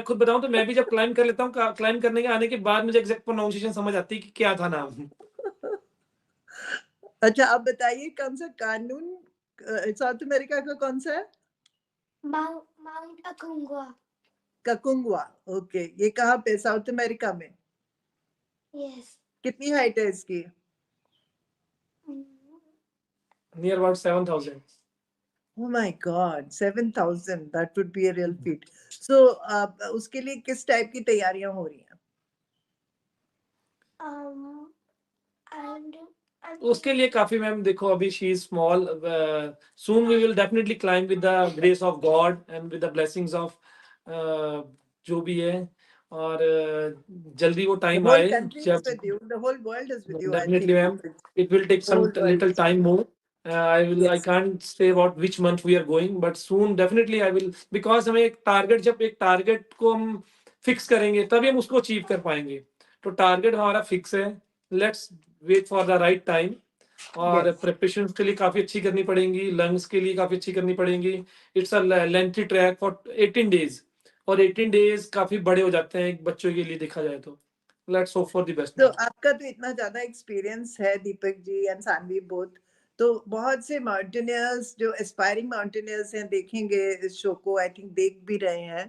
खुद बताऊं तो मैं भी जब क्लाइंब कर लेता हूँ, क्लाइंब करने के आने के बाद मुझे एग्जैक्ट प्रोनाउंसिएशन समझ आती है कि क्या था नाम। अच्छा, आप बताइए कौन सा कानून साउथ अमेरिका का कौन सा है? Mount Aconcagua. ककुंगवा. ओके, ये कहाँ पे, साउथ अमेरिका में? Yes. कितनी हाइट है इसकी? Near about 7,000। Oh my God, 7,000. That would be a real feat. So, उसके लिए किस टाइप की तैयारियां हो रही हैं? And उसके लिए काफी, मैम देखो अभी she is small, soon we will definitely climb with the grace of God and with the blessings of जो भी है। और जल्दी वो The टाइम whole आए country is जब, with you. The whole world is with you, I definitely think. ma'am, it will take The some whole world little is. time more. I Yes. can't say about which month we are going, but soon definitely I will, because हमें एक target, जब एक target को हम fix करेंगे तभी हम उसको अचीव कर पाएंगे। तो टारगेट हमारा फिक्स है, let's wait for the right time. और Yes. प्रिपरेशन के लिए काफी अच्छी करनी पड़ेगी, लंग्स के लिए काफी अच्छी करनी पड़ेगी। It's a lengthy track for 18 days, और 18 डेज काफी बड़े हो जाते हैं एक बच्चों के लिए देखा जाए तो। Let's hope for the best तो मैम। आपका तो इतना ज्यादा एक्सपीरियंस है, दीपक जी एंड सानवी बोथ, तो बहुत से माउंटेनियर्स जो एस्पायरिंग माउंटेनियर्स हैं देखेंगे इस शो को, आई थिंक देख भी रहे हैं.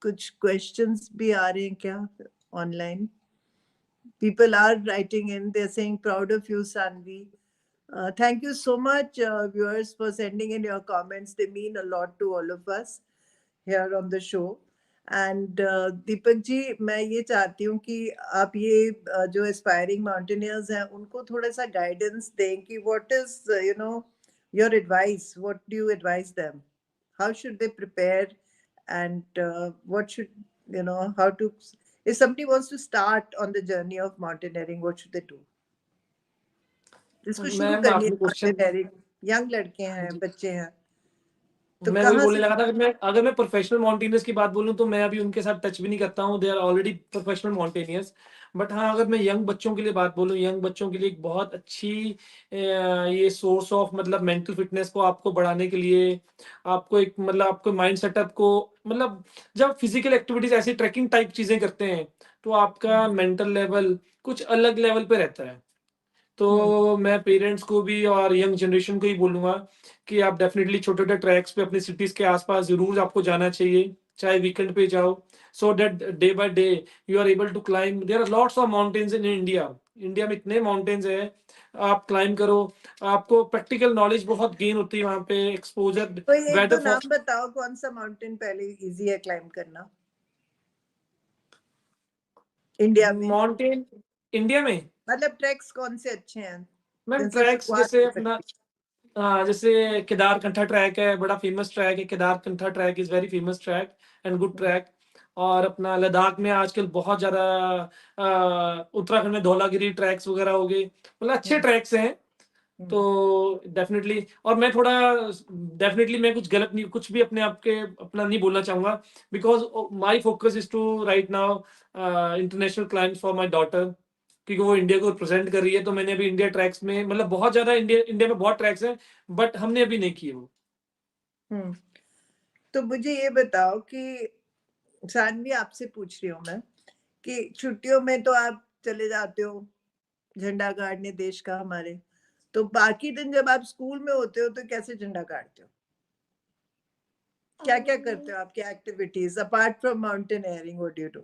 कुछ क्वेश्चंस भी आ रहे हैं क्या online? People are writing in, they're saying proud of you, Sanvi. Thank you so much, viewers, for sending in your comments. They mean a lot to all of us here on the show. And Deepak ji, मैं ये चाहती हूँ कि आप ये जो aspiring mountaineers हैं उनको थोड़ा सा गाइडेंस दें कि what is your advice, what do you advise them, how should they prepare, and what should how to, if somebody wants to start on the journey of mountaineering, what should they do? जिसको शुरू ma'am करनी है आपने question, mountaineering, young लड़के हैं, बच्चे हैं, तो मैं वही कहाँ बोलने से? लगा था कि मैं अगर मैं प्रोफेशनल माउंटेनियर्स की बात बोलूं तो मैं अभी उनके साथ टच भी नहीं करता हूं, they are already professional mountaineers. But हाँ, अगर मैं यंग बच्चों के लिए बात बोलूं, यंग बच्चों के लिए एक बहुत अच्छी ये सोर्स ऑफ मतलब मेंटल फिटनेस को आपको बढ़ाने के लिए, आपको एक मतलब आपको माइंड सेटअप को मतलब जब फिजिकल एक्टिविटीज ऐसी ट्रैकिंग टाइप चीजें करते हैं तो आपका मेंटल लेवल कुछ अलग लेवल पे रहता है। तो मैं पेरेंट्स को भी और यंग जनरेशन को ही बोलूँगा कि आप डेफ़िनेटली छोटे-छोटे ट्रैक्स पे अपनी सिटीज़ के आस-पास ज़रूर आपको जाना चाहिए, चाहे वीकेंड पे जाओ, so that day by day you are able to climb. There are lots of mountains in India. India में इतने माउंटेन्स हैं, आप क्लाइंब करो, आपको प्रैक्टिकल नॉलेज बहुत गेन होती है वहाँ पे, एक्सपोज़र, कोई एक दो वेदर फॉर नाम बताओ, कौन सा माउंटेन पहले इजी है क्लाइंब करना इंडिया में? माउंटेन इंडिया में। मतलब ट्रैक्स कौन से अच्छे हैं मैम जिनसे ट्रैक्स शुरुआत जैसे हो अपना सकती हाँ, जैसे केदारकंठा ट्रैक है, बड़ा फेमस ट्रैक है। Kedarkantha track is very famous track and good है? ट्रैक। और अपना लद्दाख में आजकल बहुत ज़्यादा उत्तराखंड में धौलागिरी ट्रैक्स वगैरह हो गए, मतलब अच्छे ट्रैक्स हैं। तो डेफ़िनेटली, और मैं थोड़ा डेफ़िनेटली मैं कुछ गलत नहीं, कुछ भी अपने आप के अपना नहीं बोलना चाहूँगा, because my focus is to right now international climbs for my daughter, क्योंकि वो इंडिया को रिप्रेज़ेंट कर रही है। तो मैंने अभी इंडिया ट्रैक्स में मतलब बहुत ज़्यादा इंडिया इंडिया में बहुत ट्रैक्स हैं, बट हमने अभी नहीं किए वो। हम्म। तो मुझे ये बताओ कि सानवी, आपसे पूछ रही हूँ मैं कि छुट्टियों में तो आप चले जाते हो झंडा गाड़ने देश का हमारे, तो बाकी दिन जब आप स्कूल में होते हो तो कैसे झंडा गाड़ते हो? क्या क्या करते हो, आपकी activities apart from mountaineering, what do you do?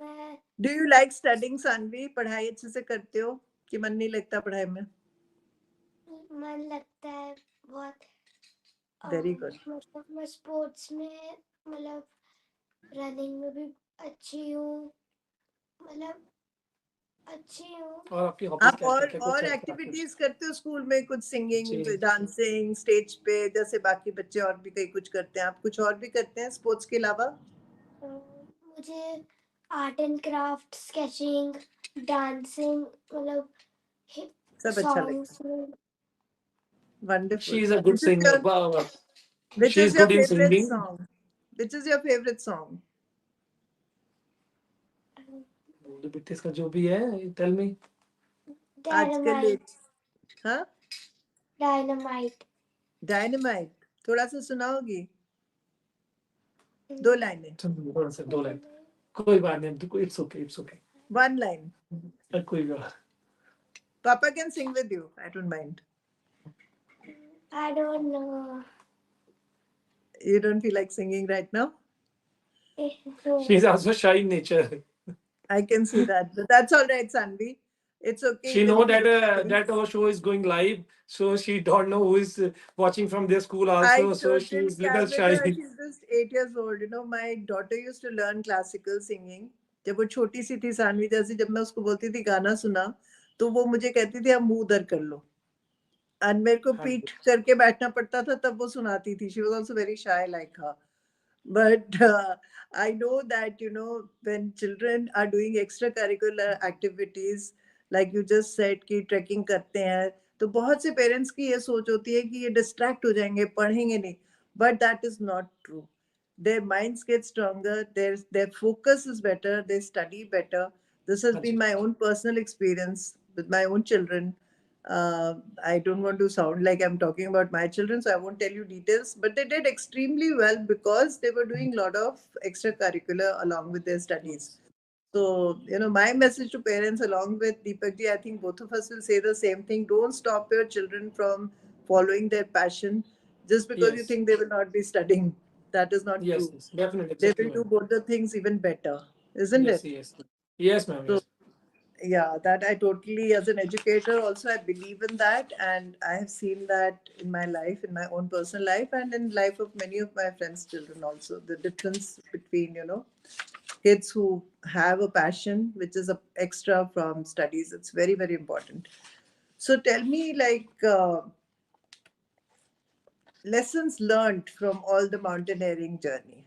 मैं do you like studying, Saanvi? पढ़ाई अच्छे से करते हो कि मन नहीं लगता पढ़ाई में? मन लगता है बहुत। Very good. मतलब मैं स्पोर्ट्स में मतलब रनिंग में भी अच्छी हूँ, मतलब अच्छी हूँ। और आपकी हॉबीज़ आप क्या-क्या, क्या कुछ और है आपका कुछ? एक्टिविटीज करते हो स्कूल में, कुछ सिंगिंग, जी। डांसिंग, स्टेज पे जैसे बाकी बच्चे और भी कई कुछ करते हैं, आप कुछ और भी करते हैं स्पोर्ट्स के अलावा? मुझे art and craft, sketching, dancing, मतलब सब अच्छा सॉन्ग्स लगता है। में। Wonderful. She is a good singer, वाह, वाह! Which she is is your good in favorite singing. song? Which is your favorite song? बोल दो बेटे इसका जो भी है, टेल मी। आजकल डायनामाइट। हाँ, डायनामाइट। डायनामाइट थोड़ा सा सुनाओगी? 2 लाइनें। थोड़ा सा 2 लाइन, कोई बात नहीं, it's okay, it's okay. 1 line. कोई बात। Papa can sing with you. I don't mind. I don't know. You don't feel like singing right now? She is also shy in nature. I can see that. But that's all right, Sanvi. It's okay She even know if you that don't sing. that our show is going live, so she don't know who is watching from their school also. I So she totally is little can with her. shy. She's just 8 years old. My daughter used to learn classical singing. जब वो छोटी सी थी सानवी जैसी, जब मैं उसको बोलती थी गाना सुना, तो वो मुझे कहती थी आप मुंह उधर कर लो, और मेरे को पीठ करके बैठना पड़ता था तब वो सुनाती थी. She was also very shy like her. But I know that, when children are doing extracurricular activities, like you just said कि trekking करते हैं, तो बहुत से पेरेंट्स की ये सोच होती है कि ये डिस्ट्रैक्ट हो जाएंगे, पढ़ेंगे नहीं. But that is not true. Their minds get stronger, their focus is better, they study better. This has been my own personal experience with my own children. I don't want to sound like I'm talking about my children, so I won't tell you details, but they did extremely well because they were doing a lot of extracurricular along with their studies. So, my message to parents, along with Deepak ji, I think both of us will say the same thing. Don't stop your children from following their passion. just because you Yes. think they will not be studying. That is not Yes. true. Yes. Definitely. They Exactly, will do ma'am. both the things even better, isn't Yes. it? Yes. Yes, ma'am. So Yes. yeah, that I totally, as an educator also, I believe in that, and I have seen that in my life, in my own personal life, and in life of many of my friends' children also. The difference between, kids who have a passion which is a extra from studies, it's very, very important. So tell me, like, lessons learned from all the mountaineering journey.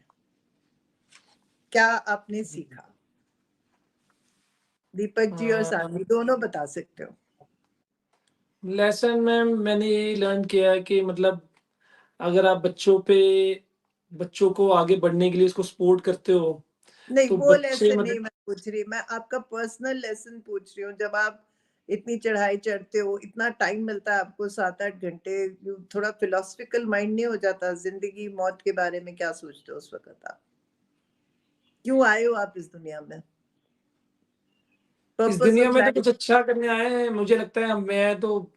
क्या आपने सीखा? दीपक जी और सानवी दोनों बता सकते हो. Lesson ma'am मैंने यही लर्न किया है कि मतलब अगर आप बच्चों को आगे बढ़ने के लिए उसको सपोर्ट करते हो नहीं, तो वो बच्चे लेसन नहीं मतलब मैं पूछ रही, मैं आपका पर्सनल लेसन पूछ रही हूँ. जब आप इतनी चढ़ाई चढ़ते हो, इतना टाइम मिलता है आपको 7-8 घंटे, थोड़ा फिलोसफिकल माइंड नहीं हो जाता? जिंदगी मौत के बारे में क्या सोचते हो उस वक्त आप? क्यों आए हो आप इस दुनिया में? इस पर्पस दुनिया ऑफ में तो लाइफ. कुछ अच्छा करने आए हैं मुझे लगता है मैं तो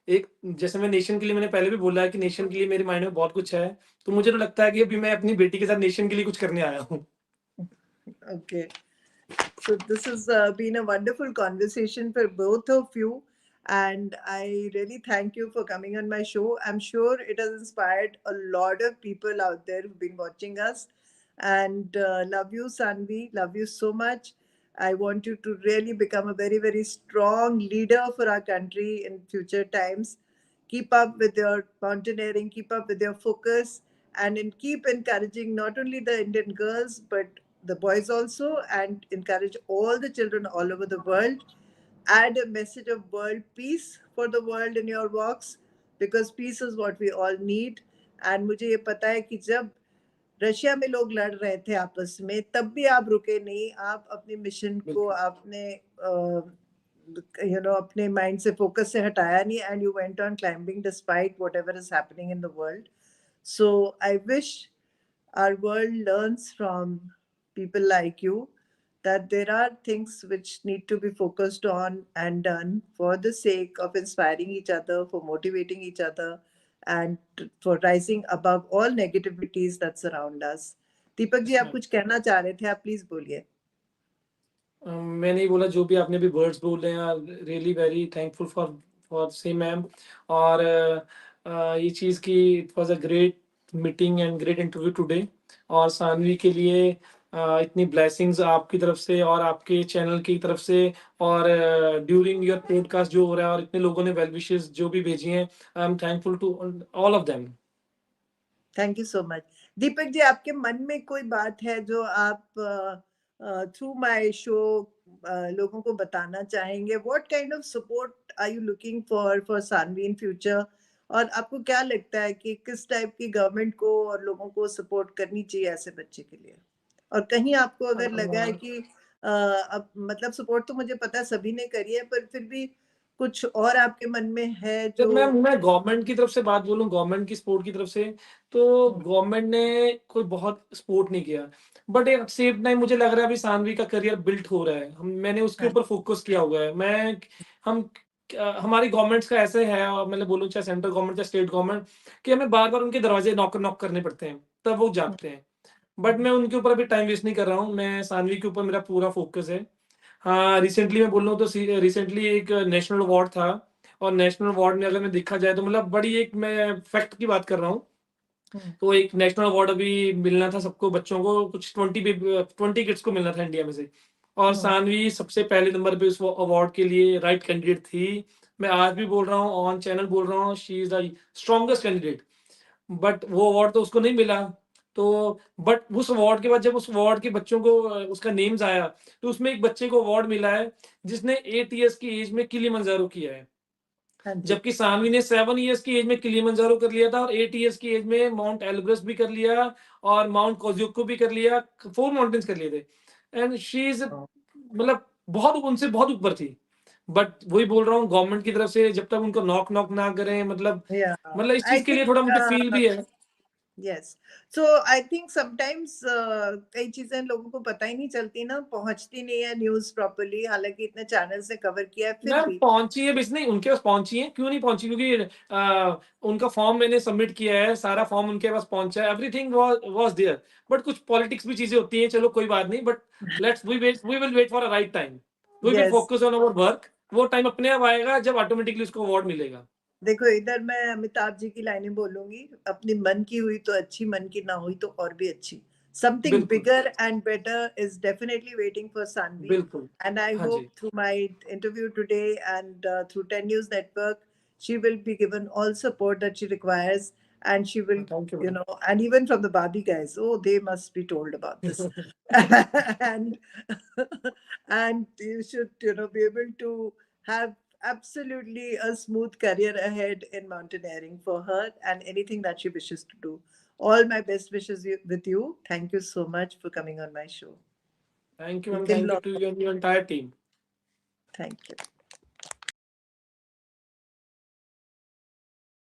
एक जैसे मैं नेशन के लिए मैंने पहले भी बोला है कि नेशन के लिए मेरे माइंड में बहुत कुछ है तो मुझे तो लगता है कि अभी मैं अपनी बेटी के साथ नेशन के लिए कुछ करने आया हूँ. Okay. So this has been a wonderful conversation for both of you, and I really thank you for coming on my show. I'm sure it has inspired a lot of people out there who've been watching us, and love you, Sanvi. Love you so much. I want you to really become a very, very strong leader for our country in future times. Keep up with your mountaineering, keep up with your focus, and keep encouraging not only the Indian girls but the boys also, and encourage all the children all over the world. Add a message of world peace for the world in your walks, because peace is what we all need. And मुझे ये पता है कि जब Russia में लोग लड़ रहे थे आपस में, तब भी आप रुके नहीं. आप अपने मिशन को आपने अपने माइंड से फोकस से हटाया नहीं, and you went on climbing despite whatever is happening in the world. So I wish our world learns from people like you that there are things which need to be focused on and done for the sake of inspiring each other, for motivating each other, and for rising above all negativities that surround us. Deepak ji, Yes, आप ma'am. कुछ कहना चाह रहे थे, आप please बोलिए. मैंने ही बोला जो भी आपने भी वर्ड्स बोले हैं really very thankful for same ma'am और ये चीज़ की it was a great meeting and great interview today और सानवी के लिए इतनी ब्लेसिंग्स आपकी तरफ से और आपके चैनल की तरफ से और ड्यूरिंग योर पॉडकास्ट जो हो रहा है और इतने लोगों ने वेल विशेस जो भी भेजी हैं I am thankful to all of them. Thank you so much. Deepak ji, आपके मन में कोई बात है जो आप थ्रू माय शो लोगों को बताना चाहेंगे? What kind of support are you looking for Sanvi in future? और आपको क्या लगता है कि किस टाइप की गवर्नमेंट को और लोगों को सपोर्ट करनी चाहिए ऐसे बच्चे के लिए? और कहीं आपको अगर लगा है कि अब मतलब सपोर्ट तो मुझे पता है सभी ने करी है, पर फिर भी कुछ और आपके मन में है जब जो... मैं गवर्नमेंट की तरफ से बात बोलूँ गवर्नमेंट की सपोर्ट की तरफ से तो गवर्नमेंट ने कोई बहुत सपोर्ट नहीं किया बट एट सेम टाइम मुझे लग रहा है अभी सानवी का करियर बिल्ट हो रहा है मैंने उसके हाँ. ऊपर फोकस किया हुआ है हम हमारी गवर्नमेंट्स का ऐसे है और मैं बोलूँ चाहे सेंट्रल गवर्नमेंट चाहे स्टेट गवर्नमेंट कि हमें बार बार उनके दरवाजे नॉक नॉक करने पड़ते हैं तब वो जागते हैं बट मैं उनके ऊपर अभी टाइम वेस्ट नहीं कर रहा हूँ मैं सानवी के ऊपर मेरा पूरा फोकस है. हाँ रिसेंटली मैं बोल रहा हूँ तो रिसेंटली एक नेशनल अवार्ड था और नेशनल अवार्ड में अगर मैं देखा जाए तो मतलब बड़ी एक मैं फैक्ट की बात कर रहा हूँ तो एक नेशनल अवार्ड अभी मिलना था सबको बच्चों को कुछ 20 किड्स को मिलना था इंडिया में से और सानवी सबसे पहले नंबर पे उस अवार्ड के लिए राइट कैंडिडेट थी. मैं आज भी बोल रहा हूँ ऑन चैनल बोल रहा हूँ she is the strongest candidate but वो अवार्ड तो उसको नहीं मिला. तो बट उस अवार्ड के बाद जब उस अवार्ड के बच्चों को उसका नेम्स आया तो उसमें एक बच्चे को अवार्ड मिला है जिसने 8 इयर्स की एज में किलिमंजारो किया है हाँ जी. जबकि सानवी ने 7 इयर्स की एज में किलिमंजारो कर लिया था और 8 इयर्स की एज में माउंट एल्ब्रस भी कर लिया और माउंट कोजुको भी कर लिया 4 माउंटेन्स कर लिए थे एंड शी इज मतलब बहुत उनसे बहुत ऊपर थी बट वही बोल रहा हूँ गवर्नमेंट की तरफ से जब तक उनको नॉक नॉक ना करें मतलब Yeah, मतलब इस I चीज के think लिए थोड़ा मुझे फील भी है. Yes. So I think sometimes कई चीजें लोगों को पता ही नहीं चलती ना, पहुंचती नहीं है न्यूज प्रॉपर्ली, हालांकि इतने चैनल्स ने कवर किया है फिर मैम भी. पहुंची है, नहीं उनके पास पहुंची है, क्यों नहीं पहुंची, क्योंकि उनका फॉर्म मैंने सबमिट किया है, सारा फॉर्म उनके पास पहुंचा है, एवरीथिंग वाज देयर, बट कुछ पॉलिटिक्स भी चीजें होती हैं, चलो कोई बात नहीं, but we will wait for a right time, we will Yes. Focus on our work, वो टाइम अपने आप आएगा जब ऑटोमेटिकली उसको अवार्ड मिलेगा। देखो इधर मैं अमिताभ जी की लाइनें बोलूंगी, अपनी मन की हुई तो अच्छी, मन की ना हुई तो और भी अच्छी. Something बिल्कुल bigger and better is definitely waiting for Sanvi. बिल्कुल। And I हाँ hope जी, through my interview today and through 10 News Network, she will be given all support that she requires. And she will, thank you you madam. know, and even from the Barbie guys, oh, they must be told about this. and and you should, you know, be able to have absolutely a smooth career ahead in mountaineering for her and anything that she wishes to do. All my best wishes with you. Thank you so much for coming on my show. Thank you You ma'am, can thank you log to off. You and your entire team. Thank you.